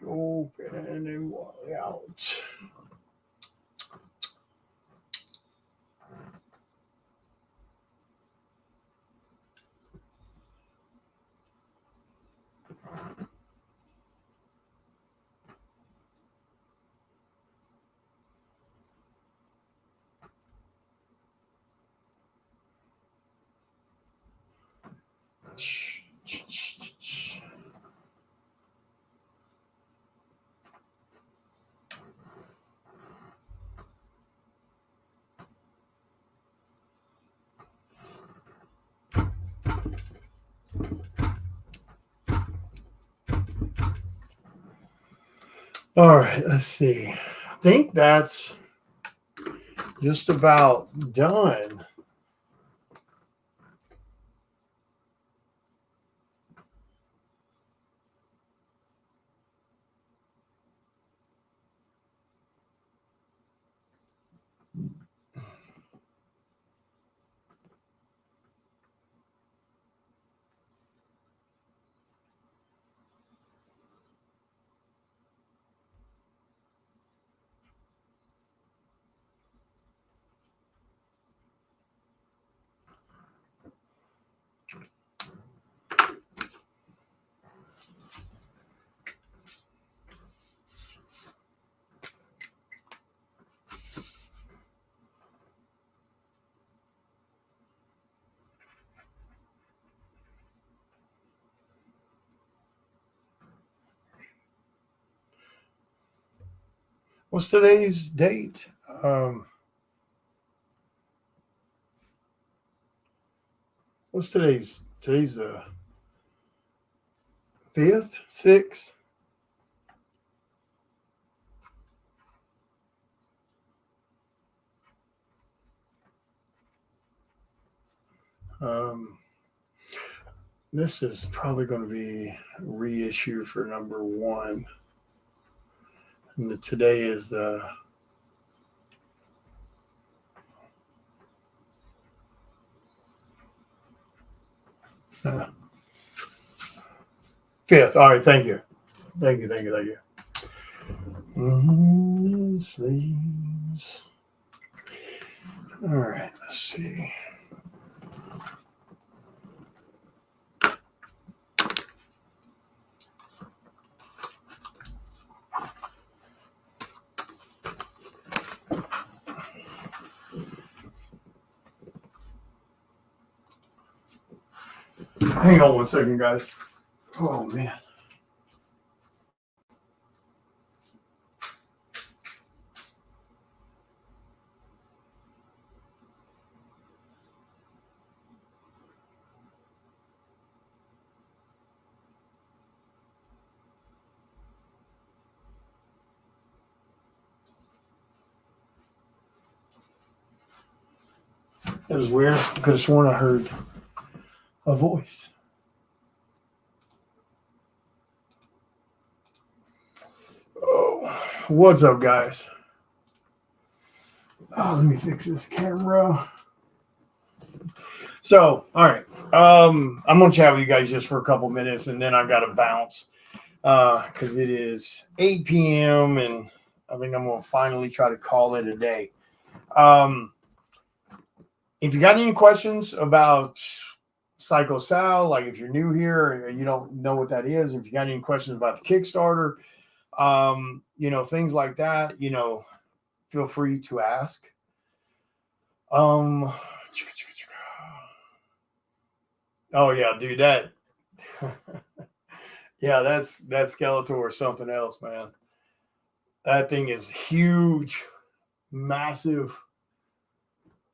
Open and out. All right, let's see. I think that's just about done. What's today's date? What's today's the 5th, 6th? This is probably going to be reissue for number 1. And today is the 5th. All right, thank you. Sleeves. All right, let's see. Hang on 1 second, guys. Oh, man. It was weird. I could have sworn I heard a voice. Oh, what's up, guys? Oh, let me fix this camera. So, all right. I'm gonna chat with you guys just for a couple minutes, and then I gotta bounce because it is 8 p.m. and I think I'm gonna finally try to call it a day. If you got any questions about Psycho Sal, like if you're new here and you don't know what that is, if you got any questions about the Kickstarter, things like that, feel free to ask. Oh yeah, dude, that yeah, that Skeletor is something else, man. That thing is huge, massive.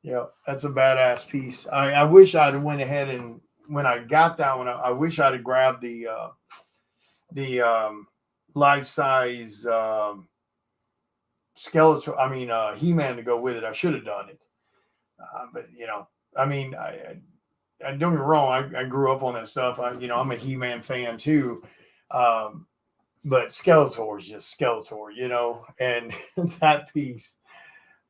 Yeah, that's a badass piece. I wish I'd went ahead and when I got that one, I wish I'd have grabbed the life size Skeletor. I mean, He-Man to go with it. I should have done it, but I don't get me wrong. I grew up on that stuff. I'm a He-Man fan too, but Skeletor is just Skeletor, and that piece.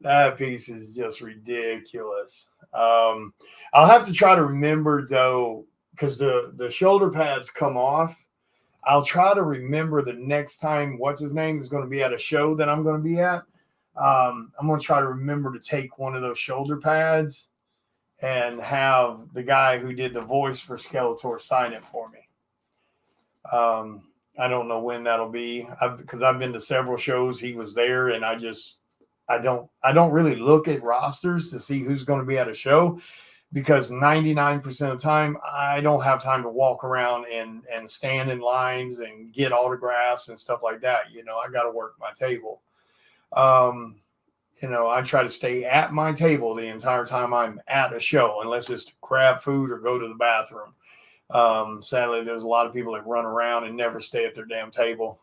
That piece is just ridiculous. I'll have to try to remember though, because the shoulder pads come off. I'll try to remember the next time what's his name is going to be at a show that I'm going to be at. I'm going to try to remember to take one of those shoulder pads and have the guy who did the voice for Skeletor sign it for me. I don't know when that'll be because I've been to several shows. He was there, and I don't really look at rosters to see who's going to be at a show because 99% of the time I don't have time to walk around and stand in lines and get autographs and stuff like that. I got to work my table. I try to stay at my table the entire time I'm at a show, unless it's to grab food or go to the bathroom. Sadly, there's a lot of people that run around and never stay at their damn table.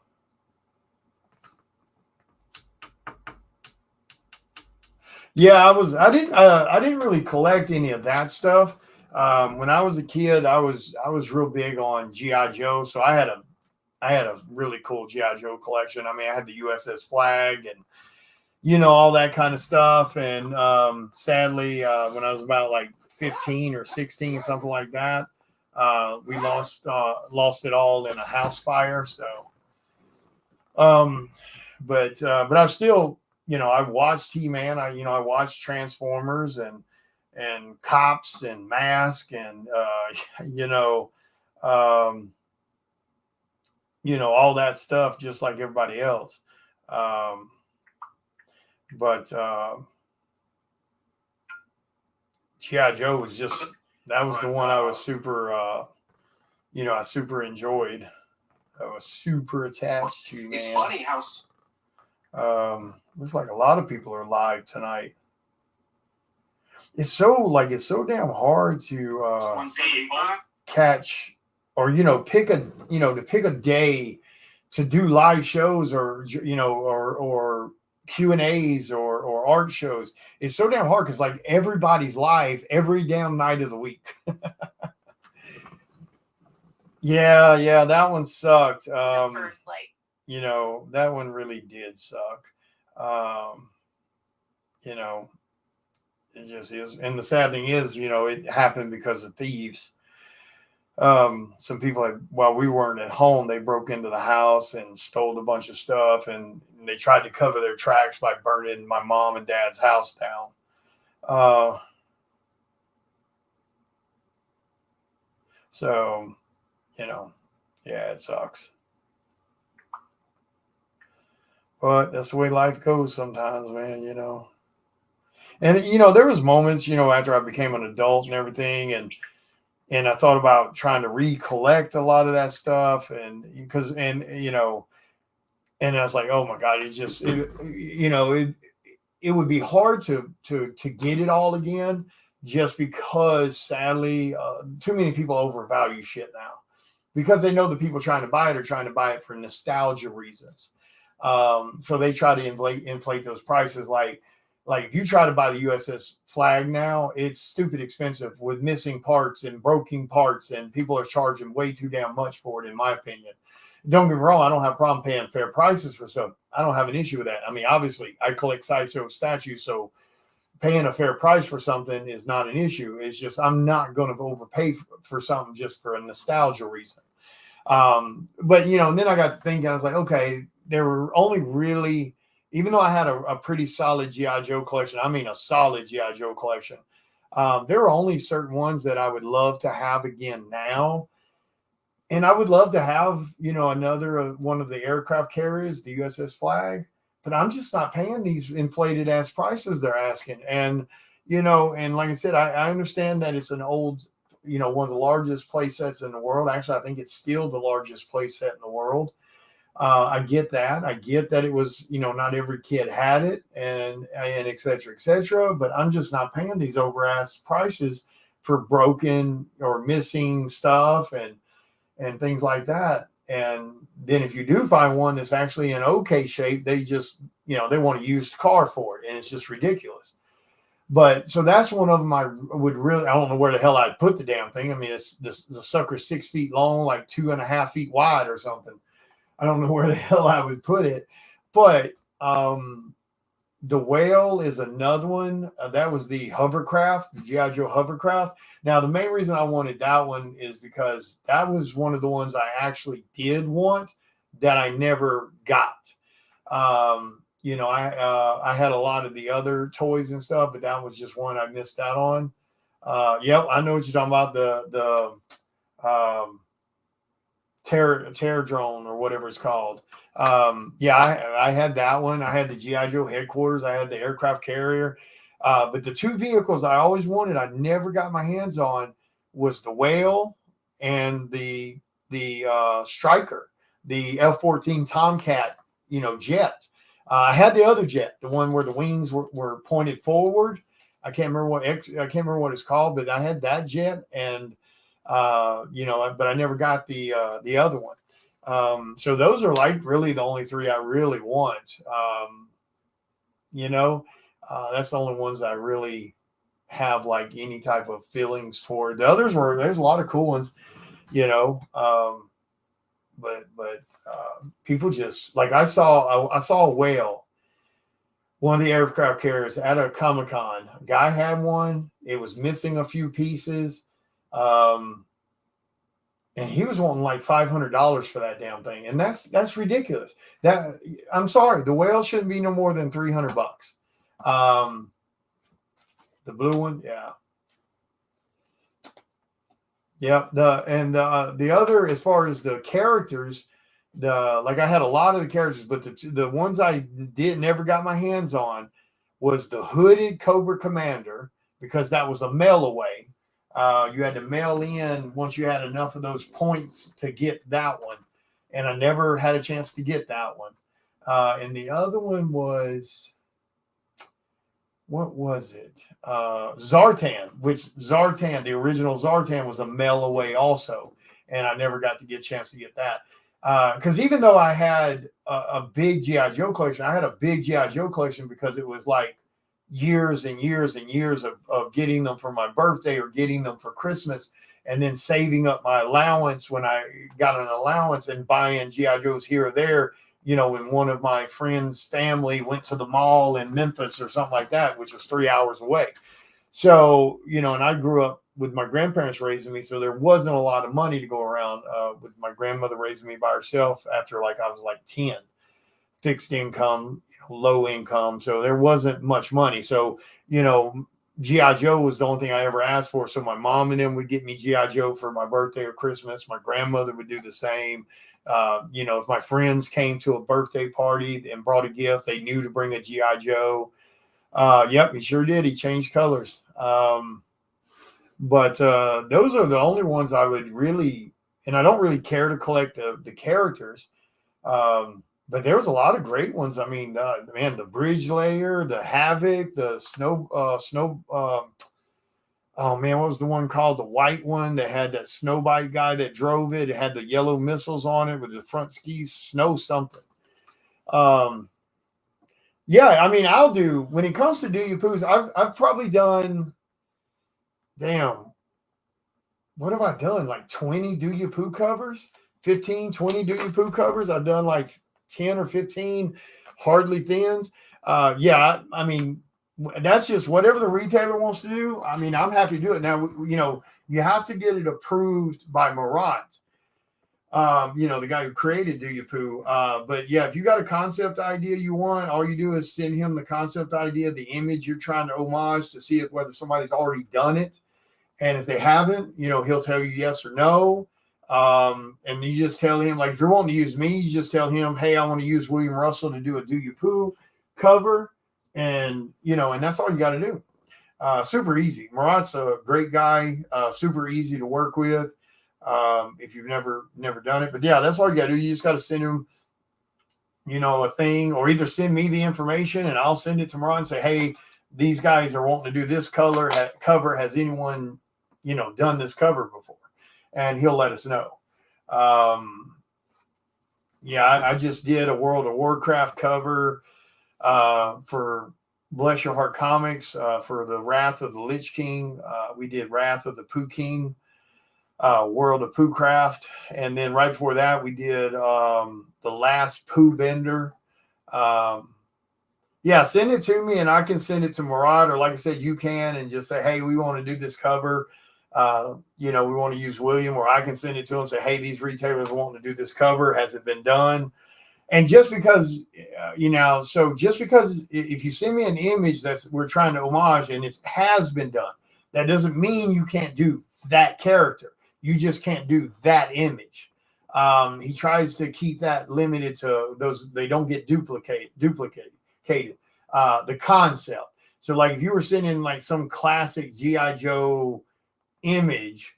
Yeah, I didn't really collect any of that stuff. When I was a kid, I was real big on G.I. Joe, so I had a really cool G.I. Joe collection. I mean, I had the USS Flag and all that kind of stuff. And sadly, when I was about like 15 or 16, something like that, we lost it all in a house fire. So, but I still. I watched He-Man. I watched Transformers and Cops and Mask and all that stuff, just like everybody else. But G.I. Joe was that was the one I was super, I super enjoyed. I was super attached to. Man. It's funny how. Looks like a lot of people are live tonight. It's so damn hard to catch or pick a day to do live shows or Q&As or art shows. It's so damn hard because like everybody's live every damn night of the week. Yeah, that one sucked. First, you know, that one really did suck. You know, it just is. And the sad thing is, you know, it happened because of thieves. Some people had, while we weren't at home, they broke into the house and stole a bunch of stuff, and they tried to cover their tracks by burning my mom and dad's house down. So, you know, yeah, it sucks. But that's the way life goes sometimes, man, you know. And you know, there was moments, you know, after I became an adult and everything, and I thought about trying to recollect a lot of that stuff, and because and you know, and I was like, oh my god, you know, it would be hard to get it all again, just because sadly, too many people overvalue shit now, because they know the people trying to buy it are trying to buy it for nostalgia reasons. So they try to inflate those prices. Like if you try to buy the USS Flag now, it's stupid expensive with missing parts and broken parts, and people are charging way too damn much for it, in my opinion. Don't get me wrong, I don't have a problem paying fair prices for stuff. I don't have an issue with that. I mean, obviously, I collect sideshow statues, so paying a fair price for something is not an issue. It's just I'm not going to overpay for something just for a nostalgia reason. But you know, and then I got thinking, I was like, okay, there were only really, even though I had a pretty solid GI Joe collection, I mean a solid GI Joe collection, there are only certain ones that I would love to have again now. And I would love to have, you know, another one of the aircraft carriers, the USS Flag, but I'm just not paying these inflated ass prices they're asking. And you know, and like I said, I understand that it's an old, you know, one of the largest play sets in the world. Actually, I think it's still the largest play set in the world. I get that. I get that it was, you know, not every kid had it, and et cetera, et cetera. But I'm just not paying these over ass prices for broken or missing stuff and things like that. And then if you do find one that's actually in okay shape, they just, you know, they want to use the car for it, and it's just ridiculous. But so that's one of them I would really, I don't know where the hell I'd put the damn thing. I mean, it's this the sucker's 6 feet long, like 2.5 feet wide or something. I don't know where the hell I would put it. But the Whale is another one. That was the hovercraft, the G.I. Joe hovercraft. Now, the main reason I wanted that one is because that was one of the ones I actually did want that I never got. You know, I had a lot of the other toys and stuff, but that was just one I missed out on. Yep, I know what you're talking about. The terror drone or whatever it's called. Yeah, I had that one. I had the GI Joe headquarters. I had the aircraft carrier. But the two vehicles I always wanted, I never got my hands on, was the Whale and the Striker, the F-14 Tomcat, you know, jet. I had the other jet, the one where the wings were pointed forward. I can't remember what it's called, but I had that jet, and you know, but I never got the other one. So those are like really the only three I really want. You know, that's the only ones I really have like any type of feelings toward. The others there's a lot of cool ones, you know. But people just like I saw a Whale, one of the aircraft carriers at a Comic-Con. A guy had one. It was missing a few pieces. And he was wanting like $500 for that damn thing, and that's ridiculous. That I'm sorry, the Whale shouldn't be no more than $300. The blue one, yeah. Yeah, the other, as far as the characters, like I had a lot of the characters, but the ones I never got my hands on was the hooded Cobra Commander, because that was a mail away. You had to mail in once you had enough of those points to get that one, and I never had a chance to get that one. And the other one was, what was it? Zartan, the original Zartan was a mail away also, and I never got to get a chance to get that. Because even though I had a big GI Joe collection, I had a big GI Joe collection because it was like years and years and years of getting them for my birthday or getting them for Christmas, and then saving up my allowance when I got an allowance and buying GI Joes here or there. You know, when one of my friends' family went to the mall in Memphis or something like that, which was 3 hours away. So, you know, and I grew up with my grandparents raising me, so there wasn't a lot of money to go around, with my grandmother raising me by herself after like I was like 10, fixed income, low income. So there wasn't much money. So, you know, GI Joe was the only thing I ever asked for. So my mom and them would get me GI Joe for my birthday or Christmas. My grandmother would do the same. You know, if my friends came to a birthday party and brought a gift, they knew to bring a GI Joe. Yep, he sure did. He changed colors. But those are the only ones I would really, and I don't really care to collect the characters. But there was a lot of great ones. I mean, man, the Bridge Layer, the Havoc, the oh man, what was the one called? The white one that had that Snowbite guy that drove it. It had the yellow missiles on it with the front skis, Snow something. Yeah, I mean, I'll do, when it comes to Do You Poos, I've probably done, damn, what have I done? Like 20 Do You Poo covers, 15, 20 Do You Poo covers. I've done like 10 or 15 Hardly Thins. Yeah, I mean, that's just whatever the retailer wants to do. I mean, I'm happy to do it. Now, you know, you have to get it approved by Murat. You know, the guy who created Do You Poo. But yeah, if you got a concept idea you want, all you do is send him the concept idea, the image you're trying to homage, to see if whether somebody's already done it. And if they haven't, you know, he'll tell you yes or no. And you just tell him, like, if you're wanting to use me, you just tell him, hey, I want to use William Russell to do a Do You Poo cover. And, you know, and that's all you got to do. Super easy. Murat's a great guy, super easy to work with. If you've never done it, but yeah, that's all you got to do. You just got to send him, you know, a thing, or either send me the information and I'll send it to Murat and say, hey, these guys are wanting to do this cover. Has anyone, you know, done this cover before? And he'll let us know. Yeah, I just did a World of Warcraft cover for Bless Your Heart Comics, for the Wrath of the Lich King. We did Wrath of the Pooh King, World of Pooh Craft. And then right before that, we did The Last Pooh Bender. Yeah, send it to me and I can send it to Murat, or like I said, you can, and just say, hey, we want to do this cover. You know, we want to use William, or I can send it to him and say, hey, these retailers want to do this cover. Has it been done? And just because, you know, so just because if you send me an image that's we're trying to homage and it has been done, that doesn't mean you can't do that character. You just can't do that image. He tries to keep that limited to those. They don't get duplicated. The concept. So like if you were sending like some classic GI Joe image,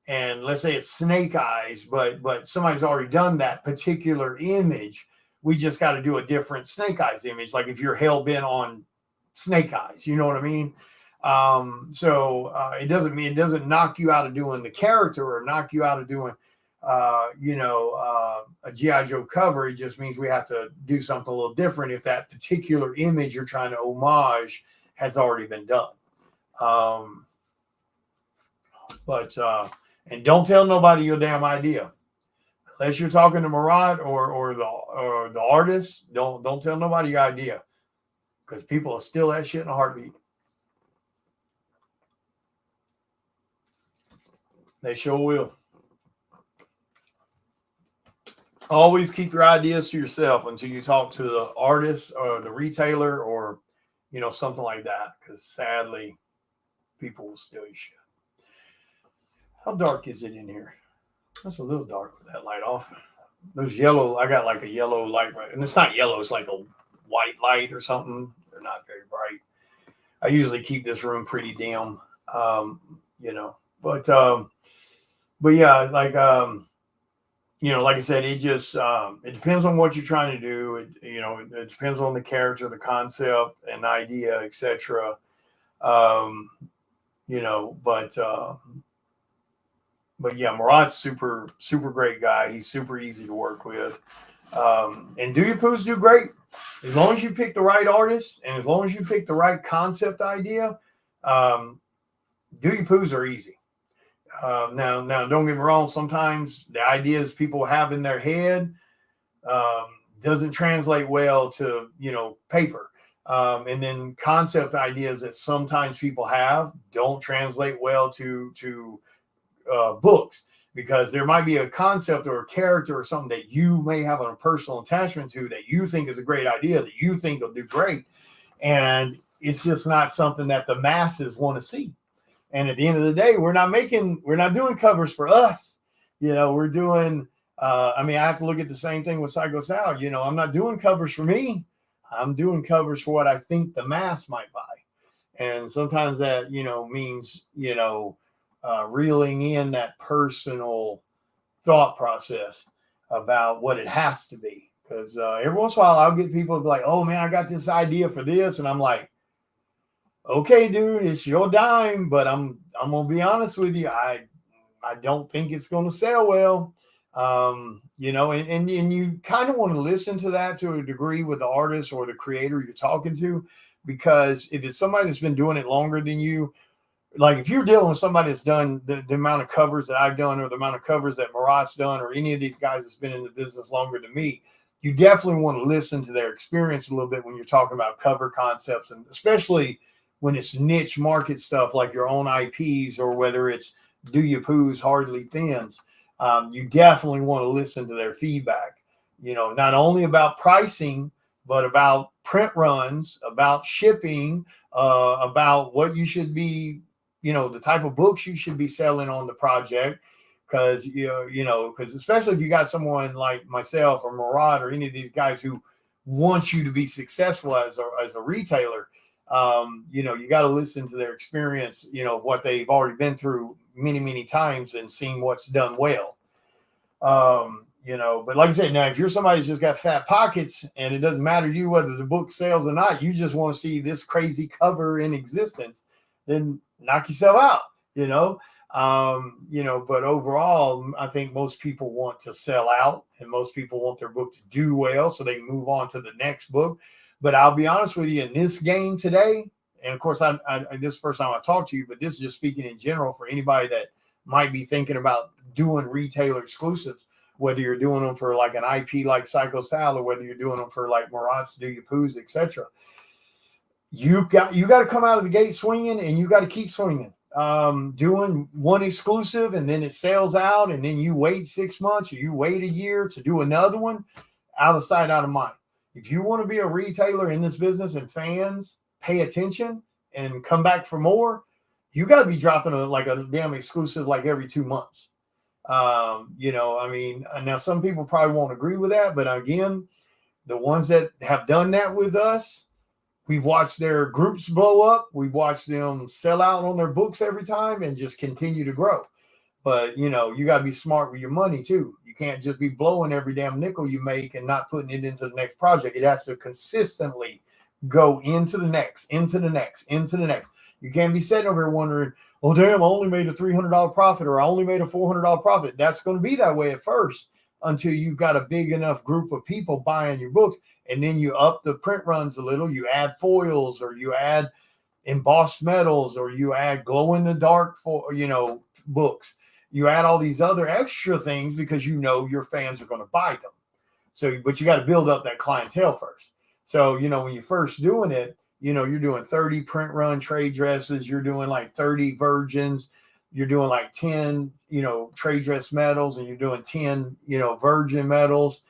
and let's say it's Snake Eyes, but somebody's already done that particular image, we just got to do a different Snake Eyes image. Like if you're hell bent on Snake Eyes, you know what I mean? So it doesn't knock you out of doing the character or knock you out of doing a GI Joe cover. It just means we have to do something a little different if that particular image you're trying to homage has already been done. And don't tell nobody your damn idea unless you're talking to Murat or the artist. Don't tell nobody your idea, because people will steal that shit in a heartbeat. They sure will. Always keep your ideas to yourself until you talk to the artist or the retailer or, you know, something like that. Because sadly, people will steal your shit. How dark is it in here? That's a little dark with that light off. Those yellow, I got like a yellow light, right? And it's not yellow, it's like a white light or something. They're not very bright. I usually keep this room pretty dim, but yeah, like, like I said, it just, it depends on what you're trying to do. It depends on the character, the concept and idea, etc. But but yeah, Murad's super great guy. He's super easy to work with. And Do You Poos do great. As long as you pick the right artist and as long as you pick the right concept idea, um, Do You Poos are easy. Now, don't get me wrong. Sometimes the ideas people have in their head um, doesn't translate well to paper. And then concept ideas that sometimes people have don't translate well to books, because there might be a concept or a character or something that you may have a personal attachment to that you think is a great idea, that you think will do great, and it's just not something that the masses want to see. And at the end of the day, we're not doing covers for us. We're doing. I mean, I have to look at the same thing with Psycho Sal. I'm not doing covers for me. I'm doing covers for what I think the mass might buy. And sometimes that, means, reeling in that personal thought process about what it has to be. Because every once in a while, I'll get people to be like, oh, man, I got this idea for this. And I'm like, okay, dude, it's your dime. But I'm going to be honest with you. I don't think it's going to sell well. And you kind of want to listen to that to a degree with the artist or the creator you're talking to, because if it's somebody that's been doing it longer than you, like if you're dealing with somebody that's done the amount of covers that I've done or the amount of covers that Murat's done or any of these guys that's been in the business longer than me, you definitely want to listen to their experience a little bit when you're talking about cover concepts, and especially when it's niche market stuff like your own IPs or whether it's Do You Poos, Hardly Thins. You definitely want to listen to their feedback, not only about pricing, but about print runs, about shipping, about what you should be, the type of books you should be selling on the project. Because, because especially if you got someone like myself or Murad or any of these guys who want you to be successful as a retailer, you got to listen to their experience, what they've already been through many, many times and seen what's done well. But like I said, now, if you're somebody who's just got fat pockets and it doesn't matter to you whether the book sells or not, you just want to see this crazy cover in existence, then knock yourself out, but overall, I think most people want to sell out and most people want their book to do well so they can move on to the next book. But I'll be honest with you, in this game today, and of course, I this is the first time I talked to you, but this is just speaking in general for anybody that might be thinking about doing retailer exclusives, whether you're doing them for like an IP like Psycho Sal or whether you're doing them for like Murat's Do You Poos, etc. You got to come out of the gate swinging, and you got to keep swinging. Doing one exclusive and then it sells out, and then you wait 6 months or you wait a year to do another one. Out of sight, out of mind. If you want to be a retailer in this business and fans pay attention and come back for more, you got to be dropping a damn exclusive like every 2 months. I mean, now some people probably won't agree with that, but again, the ones that have done that with us, we've watched their groups blow up. We've watched them sell out on their books every time and just continue to grow. But, you got to be smart with your money too. You can't just be blowing every damn nickel you make and not putting it into the next project. It has to consistently go into the next, into the next, into the next. You can't be sitting over here wondering, oh, damn, I only made a $300 profit or I only made a $400 profit. That's going to be that way at first until you've got a big enough group of people buying your books. And then you up the print runs a little. You add foils or you add embossed metals or you add glow in the dark books. You add all these other extra things because your fans are going to buy them. So, but you got to build up that clientele first. So, when you're first doing it, you're doing 30 print run trade dresses. You're doing like 30 virgins. You're doing like 10, trade dress metals, and you're doing 10, virgin metals.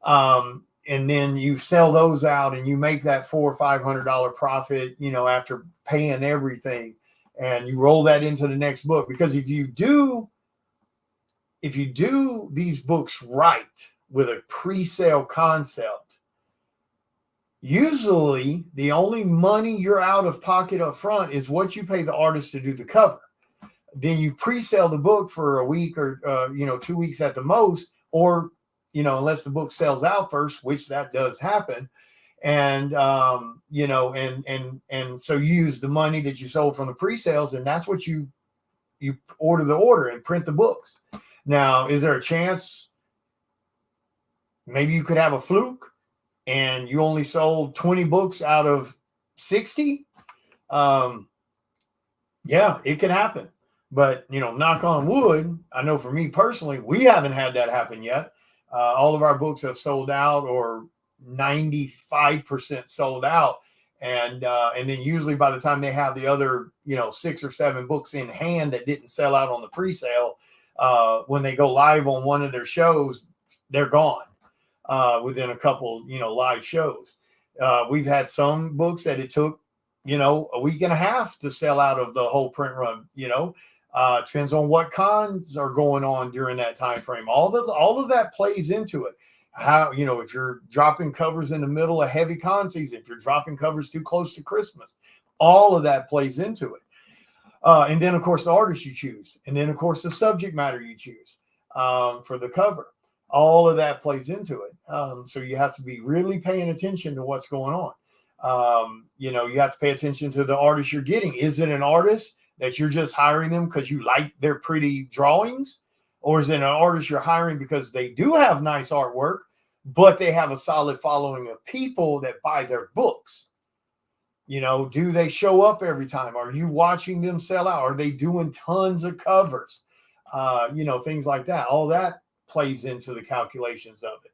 And then you sell those out and you make that $400 or $500 profit, after paying everything, and you roll that into the next book. Because if you do these books right with a pre-sale concept, usually the only money you're out of pocket up front is what you pay the artist to do the cover. Then you pre-sell the book for a week or 2 weeks at the most, or unless the book sells out first, which that does happen. And and so you use the money that you sold from the pre-sales, and that's what you you order the order and print the books. Now, is there a chance maybe you could have a fluke and you only sold 20 books out of 60? Yeah, it could happen. But, knock on wood, I know for me personally, we haven't had that happen yet. All of our books have sold out, or 95% sold out. And then usually by the time they have the other, 6 or 7 books in hand that didn't sell out on the pre-sale, when they go live on one of their shows, they're gone within a couple, live shows. We've had some books that it took, a week and a half to sell out of the whole print run. Depends on what cons are going on during that time frame. All of that plays into it. How, if you're dropping covers in the middle of heavy con season, if you're dropping covers too close to Christmas, all of that plays into it. And then, of course, the artist you choose. And then, of course, the subject matter you choose for the cover. All of that plays into it. So you have to be really paying attention to what's going on. You have to pay attention to the artist you're getting. Is it an artist that you're just hiring them because you like their pretty drawings? Or is it an artist you're hiring because they do have nice artwork, but they have a solid following of people that buy their books? Do they show up every time? Are you watching them sell out? Are they doing tons of covers? Things like that. All that plays into the calculations of it.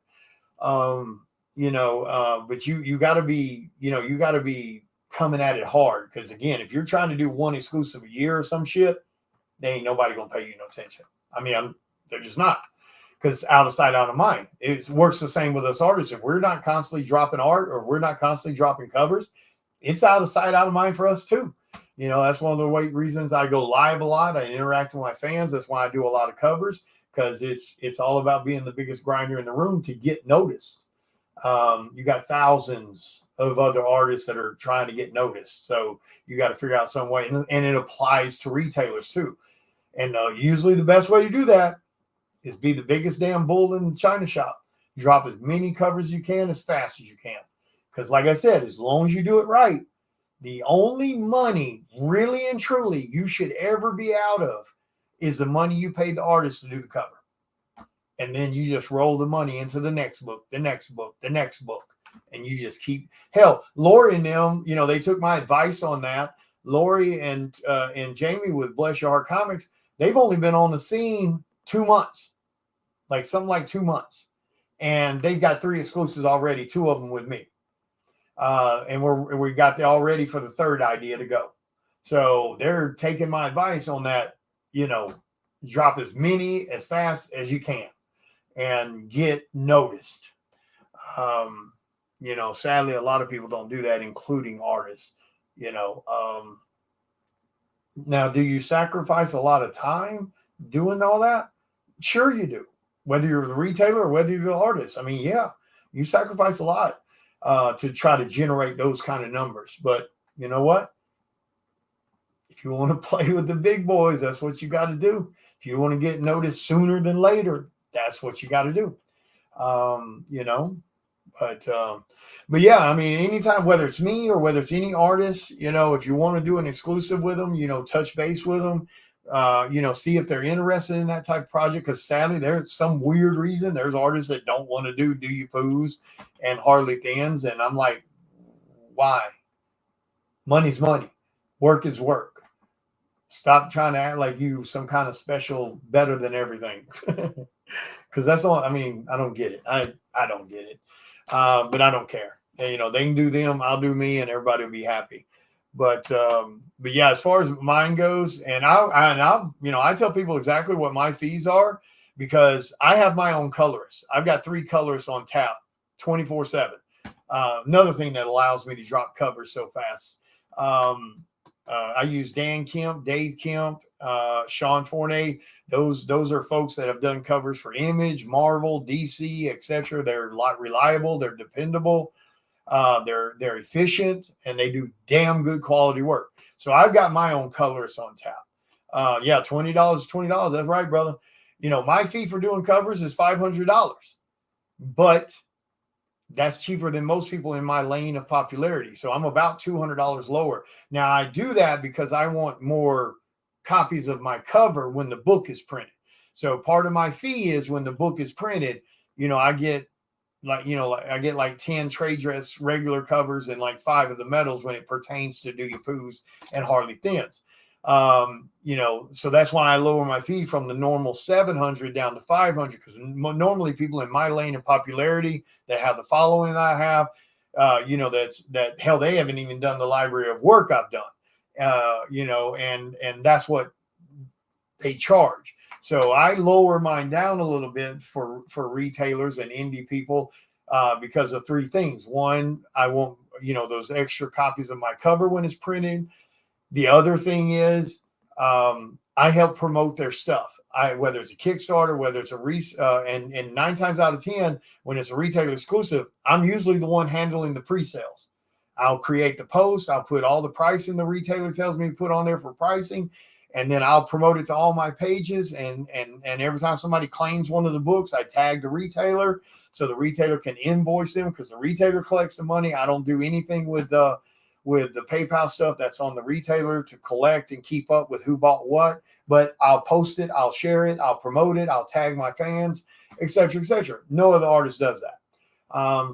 But you got to be, you got to be coming at it hard. Because again, if you're trying to do one exclusive a year or some shit, they ain't nobody gonna pay you no attention. I mean, they're just not, because out of sight, out of mind. It works the same with us artists. If we're not constantly dropping art, or we're not constantly dropping covers, it's out of sight, out of mind for us too. That's one of the reasons I go live a lot. I interact with my fans. That's why I do a lot of covers, because it's all about being the biggest grinder in the room to get noticed. You got thousands of other artists that are trying to get noticed. So you got to figure out some way. And it applies to retailers too. And usually the best way to do that is be the biggest damn bull in the China shop. Drop as many covers as you can, as fast as you can. Because like I said, as long as you do it right, the only money really and truly you should ever be out of is the money you paid the artist to do the cover. And then you just roll the money into the next book, the next book, the next book. And you just keep, hell, Lori and them, they took my advice on that. Lori and Jamie with Bless Your Heart Comics, they've only been on the scene 2 months, something like 2 months. And they've got 3 exclusives already, 2 of them with me. And we got all ready for the 3rd idea to go. So they're taking my advice on that, drop as many as fast as you can and get noticed. Sadly, a lot of people don't do that, including artists. Now, do you sacrifice a lot of time doing all that? Sure you do. Whether you're the retailer or whether you're the artist. I mean, yeah, you sacrifice a lot to try to generate those kind of numbers. But you know what? If you want to play with the big boys, that's what you got to do. If you want to get noticed sooner than later, that's what you got to do. But yeah, I mean, anytime, whether it's me or whether it's any artist, if you want to do an exclusive with them, touch base with them, see if they're interested in that type of project. Because sadly, there's some weird reason there's artists that don't want to do You Poos and Hardly Thins. And I'm like, why? Money's money. Work is work. Stop trying to act like you some kind of special, better than everything. Because that's all. I mean, I don't get it. I don't get it. But I don't care. And, they can do them, I'll do me, and everybody will be happy. But yeah, as far as mine goes, and I tell people exactly what my fees are, because I have my own colorists. I've got 3 colorists on tap 24/7. Another thing that allows me to drop covers so fast. I use Dan Kemp, Dave Kemp, Sean Fournay. Those are folks that have done covers for Image, Marvel, DC, etc. They're a lot reliable. They're dependable. They're efficient, and they do damn good quality work. So I've got my own colorists on tap. Yeah, $20 is $20. That's right, brother. My fee for doing covers is $500, but that's cheaper than most people in my lane of popularity. So I'm about $200 lower. Now I do that because I want more copies of my cover when the book is printed. So part of my fee is when the book is printed, I get I get like 10 trade dress regular covers and like 5 of the metals when it pertains to Do You Poos and Hardly Thins. So that's why I lower my fee from the normal 700 down to 500, because normally people in my lane of popularity that have the following that I have, that hell, they haven't even done the library of work I've done, and that's what they charge. So I lower mine down a little bit for retailers and indie people because of 3 things. One, I want, those extra copies of my cover when it's printed. The other thing is I help promote their stuff. Whether it's a Kickstarter, whether it's and 9 times out of 10, when it's a retailer exclusive, I'm usually the one handling the pre-sales. I'll create the post. I'll put all the pricing the retailer tells me to put on there for pricing. And then I'll promote it to all my pages. And every time somebody claims one of the books, I tag the retailer so the retailer can invoice them, because the retailer collects the money. I don't do anything with the PayPal stuff. That's on the retailer to collect and keep up with who bought what. But I'll post it, I'll share it, I'll promote it, I'll tag my fans, etc., etc. No other artist does that.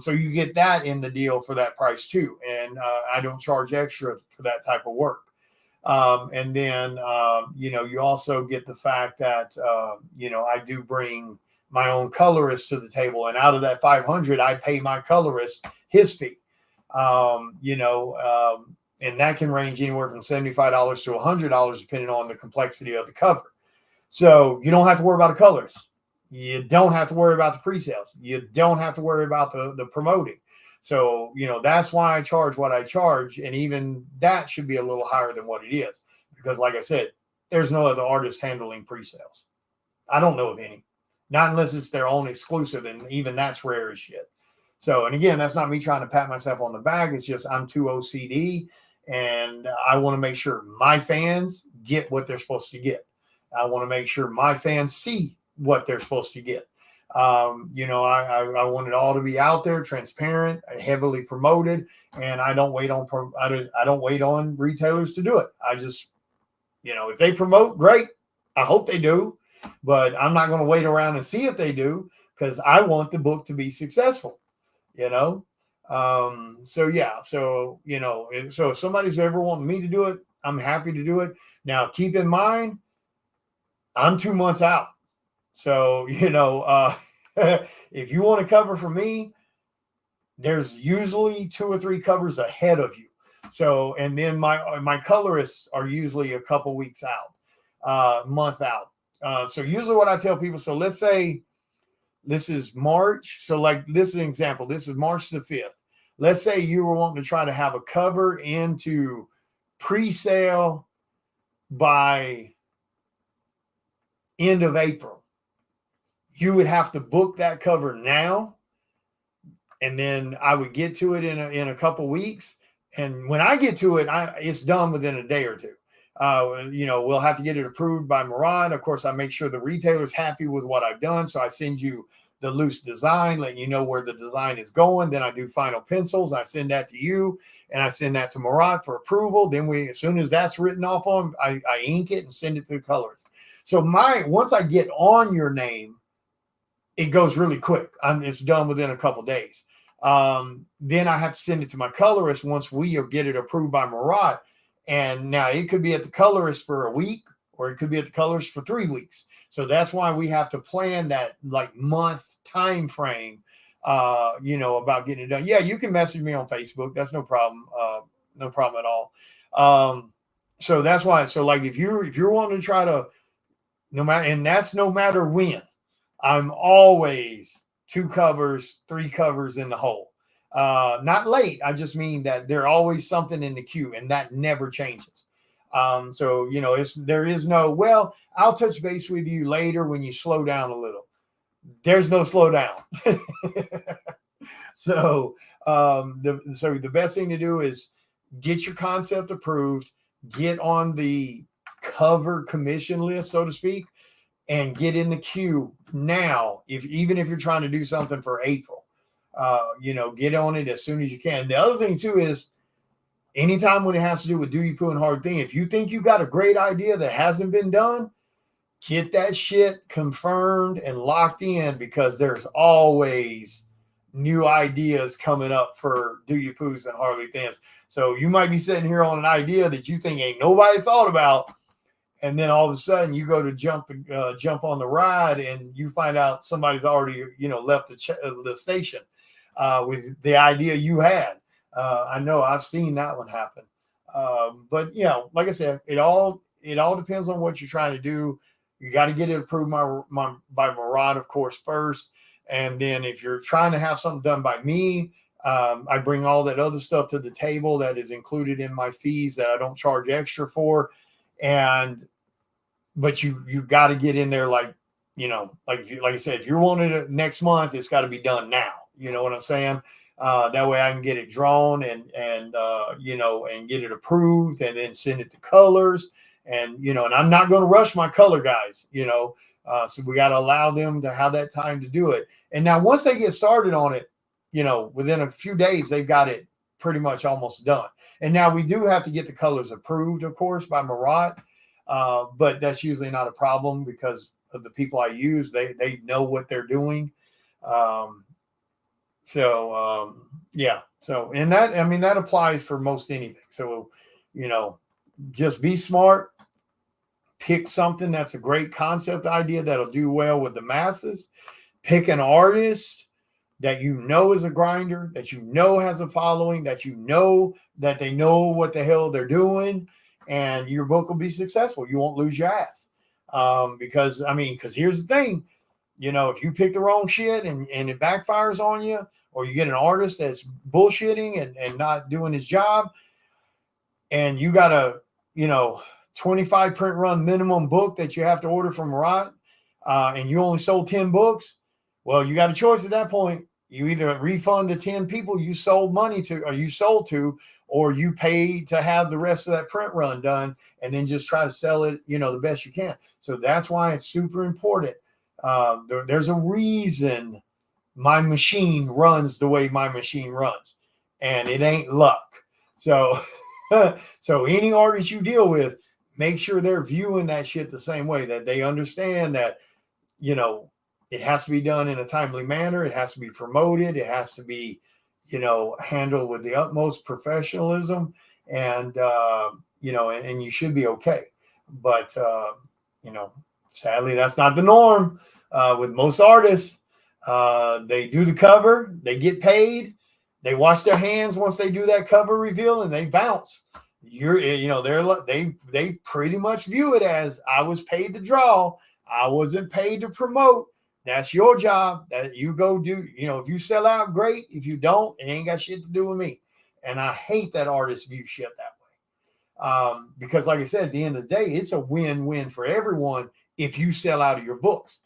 So you get that in the deal for that price too. And I don't charge extra for that type of work. And then, you also get the fact that, I do bring my own colorist to the table, and out of that 500, I pay my colorist his fee, and that can range anywhere from $75 to $100, depending on the complexity of the cover. So you don't have to worry about the colors. You don't have to worry about the pre-sales. You don't have to worry about the promoting. So, that's why I charge what I charge. And even that should be a little higher than what it is. Because like I said, there's no other artist handling pre-sales. I don't know of any. Not unless it's their own exclusive. And even that's rare as shit. So, and again, that's not me trying to pat myself on the back. It's just I'm too OCD. And I want to make sure my fans get what they're supposed to get. I want to make sure my fans see what they're supposed to get. I want it all to be out there, transparent, heavily promoted, and I don't wait on retailers to do it. I just, if they promote, great. I hope they do, but I'm not going to wait around and see if they do, because I want the book to be successful. So if somebody's ever wanting me to do it, I'm happy to do it. Now, keep in mind, I'm 2 months out. So, if you want to cover for me, there's usually 2 or 3 covers ahead of you. So, and then my colorists are usually a couple weeks out, month out. So usually what I tell people, so let's say this is March. So like this is an example. This is March the 5th. Let's say you were wanting to try to have a cover into pre-sale by end of April. You would have to book that cover now, and then I would get to it in a couple weeks. And when I get to it, it's done within a day or two. We'll have to get it approved by Murad. Of course, I make sure the retailer's happy with what I've done. So I send you the loose design, letting you know where the design is going. Then I do final pencils. I send that to you, and I send that to Murad for approval. Then as soon as that's written off on, I ink it and send it to the colorist. So once I get on your name, it goes really quick. It's done within a couple days. Then I have to send it to my colorist once we get it approved by Murad. And now it could be at the colorist for a week, or it could be at the colorist for 3 weeks. So that's why we have to plan that like month time frame, about getting it done. Yeah, you can message me on Facebook. That's no problem. No problem at all. So that's why. So like if you're wanting to try to, no matter when, I'm always 2 covers, 3 covers in the hole. Not late. I just mean that there's always something in the queue, and that never changes. There is no, well, I'll touch base with you later when you slow down a little. There's no slow down. So the best thing to do is get your concept approved, get on the cover commission list, so to speak, and get in the queue now. Even if you're trying to do something for April, get on it as soon as you can. The other thing too is anytime when it has to do with do you poo and Harley thing, if you think you got a great idea that hasn't been done, get that shit confirmed and locked in, because there's always new ideas coming up for do you poos and Harley thins. So you might be sitting here on an idea that you think ain't nobody thought about, and then all of a sudden you go to jump on the ride and you find out somebody's already left the station with the idea you had. I know I've seen that one happen. But like I said, it all depends on what you're trying to do. You got to get it approved by Murad, of course, first. And then if you're trying to have something done by me, I bring all that other stuff to the table that is included in my fees that I don't charge extra for. But you got to get in there, like I said, if you're wanting it next month, it's got to be done now. You know what I'm saying? That way I can get it drawn and get it approved and then send it to colors. And I'm not going to rush my color guys, so we got to allow them to have that time to do it. And now once they get started on it, within a few days, they've got it pretty much almost done. And now we do have to get the colors approved, of course, by Marat. But that's usually not a problem because of the people I use. They know what they're doing. So, and that applies for most anything. So, just be smart, pick something that's a great concept idea that'll do well with the masses, pick an artist that is a grinder, that has a following, that that they know what the hell they're doing, and your book will be successful. You won't lose your ass. Because here's the thing, if you pick the wrong shit and it backfires on you, or you get an artist that's bullshitting and not doing his job, and you got a 25 print run minimum book that you have to order from Murat, and you only sold 10 books, well, you got a choice at that point. You either refund the 10 people you sold to, or you pay to have the rest of that print run done and then just try to sell it, the best you can. So that's why it's super important. There's a reason my machine runs the way my machine runs, and it ain't luck. So, so any artist you deal with, make sure they're viewing that shit the same way, that they understand that, it has to be done in a timely manner. It has to be promoted. It has to be, handled with the utmost professionalism, and, and you should be okay. But, sadly, that's not the norm with most artists. They do the cover, they get paid, they wash their hands once they do that cover reveal, and they bounce. They pretty much view it as, I was paid to draw, I wasn't paid to promote. That's your job. That you go do. If you sell out, great. If you don't, it ain't got shit to do with me. And I hate that artists view shit that way. Because like I said, at the end of the day, it's a win-win for everyone if you sell out of your books.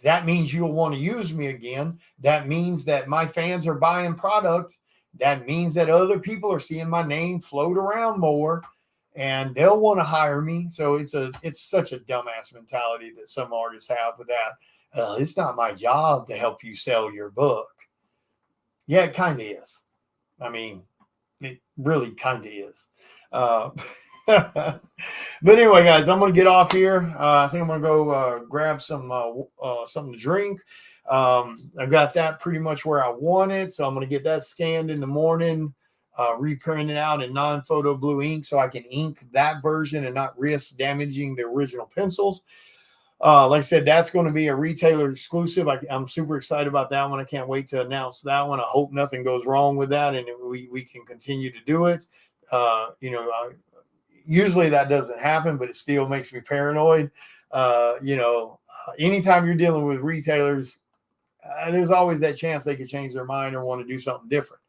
That means you'll want to use me again. That means that my fans are buying product. That means that other people are seeing my name float around more, and they'll want to hire me. So it's such a dumbass mentality that some artists have with that. It's not my job to help you sell your book. Yeah, it kind of is. It really kind of is. But anyway, guys, I'm going to get off here. I think I'm going to go grab something to drink. I got that pretty much where I want it. So I'm going to get that scanned in the morning, reprint it out in non-photo blue ink so I can ink that version and not risk damaging the original pencils. Like I said, that's going to be a retailer exclusive. I'm super excited about that one. I can't wait to announce that one. I hope nothing goes wrong with that and we can continue to do it. Usually that doesn't happen, but it still makes me paranoid. Anytime you're dealing with retailers, there's always that chance they could change their mind or want to do something different.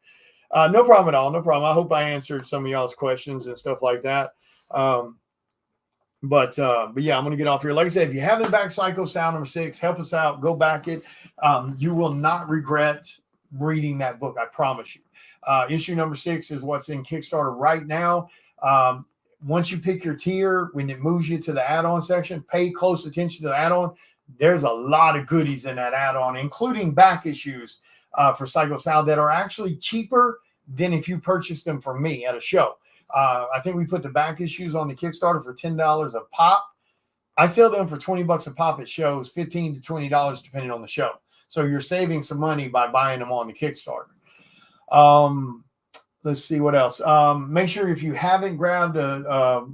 No problem at all. No problem. I hope I answered some of y'all's questions and stuff like that. But yeah, I'm going to get off here. Like I said, if you haven't backed Psycho Sound number 6, help us out. Go back it. You will not regret reading that book. I promise you. Issue number 6 is what's in Kickstarter right now. Once you pick your tier, when it moves you to the add-on section, pay close attention to the add-on. There's a lot of goodies in that add-on, including back issues for Psycho Sound that are actually cheaper than if you purchase them from me at a show. I think we put the back issues on the Kickstarter for $10 a pop. I sell them for $20 a pop at shows, $15 to $20 depending on the show. So you're saving some money by buying them on the Kickstarter. Let's see what else. Make sure if you haven't grabbed a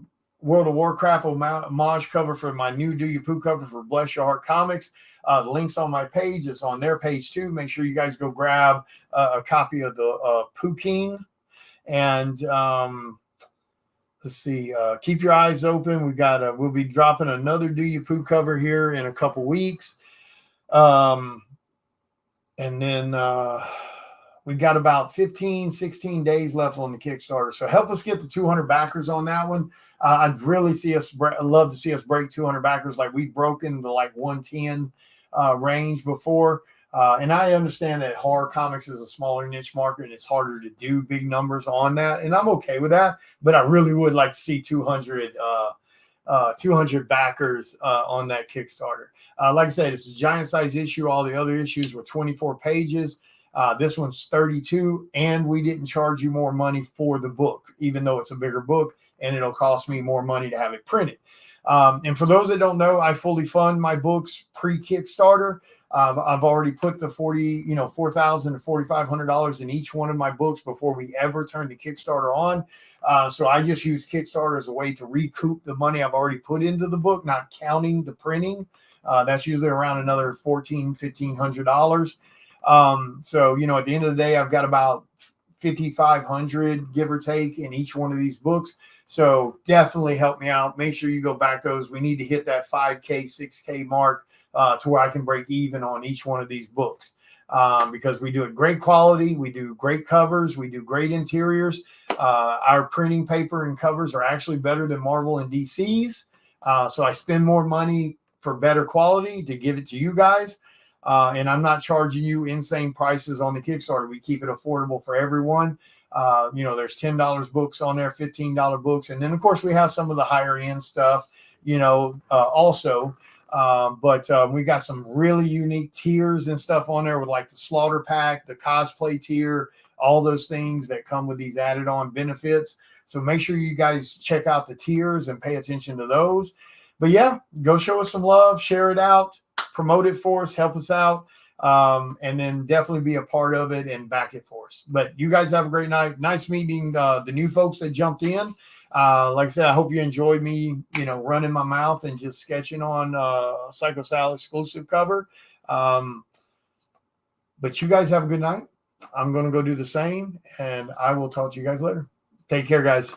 World of Warcraft homage cover for my new Do You Poo cover for Bless Your Heart Comics, the link's on my page. It's on their page too. Make sure you guys go grab a copy of the Poo King. And let's see. Keep your eyes open. We'll be dropping another Do You Poo cover here in a couple weeks. And then we've got about 15, 16 days left on the Kickstarter. So help us get to 200 backers on that one. I'd really love to see us break 200 backers. Like we've broken the like 110 range before. And I understand that horror comics is a smaller niche market and it's harder to do big numbers on that. And I'm okay with that, but I really would like to see 200 backers on that Kickstarter. Like I said, it's a giant size issue. All the other issues were 24 pages. This one's 32, and we didn't charge you more money for the book, even though it's a bigger book and it'll cost me more money to have it printed. And for those that don't know, I fully fund my books pre-Kickstarter. I've already put the $4,000 to $4,500 in each one of my books before we ever turn the Kickstarter on. So I just use Kickstarter as a way to recoup the money I've already put into the book, not counting the printing. That's usually around another $1,400, $1,500. So, at the end of the day, I've got about 5,500, give or take, in each one of these books. So definitely help me out. Make sure you go back those. We need to hit that 5K, 6K mark to where I can break even on each one of these books, because we do it great quality. We do great covers. We do great interiors. Our printing paper and covers are actually better than Marvel and DC's. So I spend more money for better quality to give it to you guys. And I'm not charging you insane prices on the Kickstarter. We keep it affordable for everyone. There's $10 books on there, $15 books. And then, of course, we have some of the higher end stuff, also. But we got some really unique tiers and stuff on there with like the Slaughter Pack, the cosplay tier, all those things that come with these added on benefits. So make sure you guys check out the tiers and pay attention to those. But yeah, go show us some love, share it out, promote it for us, help us out. And then definitely be a part of it and back it for us. But you guys have a great night. Nice meeting the new folks that jumped in. Like I said, I hope you enjoyed me, running my mouth and just sketching on Psycho Sal exclusive cover. But you guys have a good night. I'm going to go do the same, and I will talk to you guys later. Take care, guys.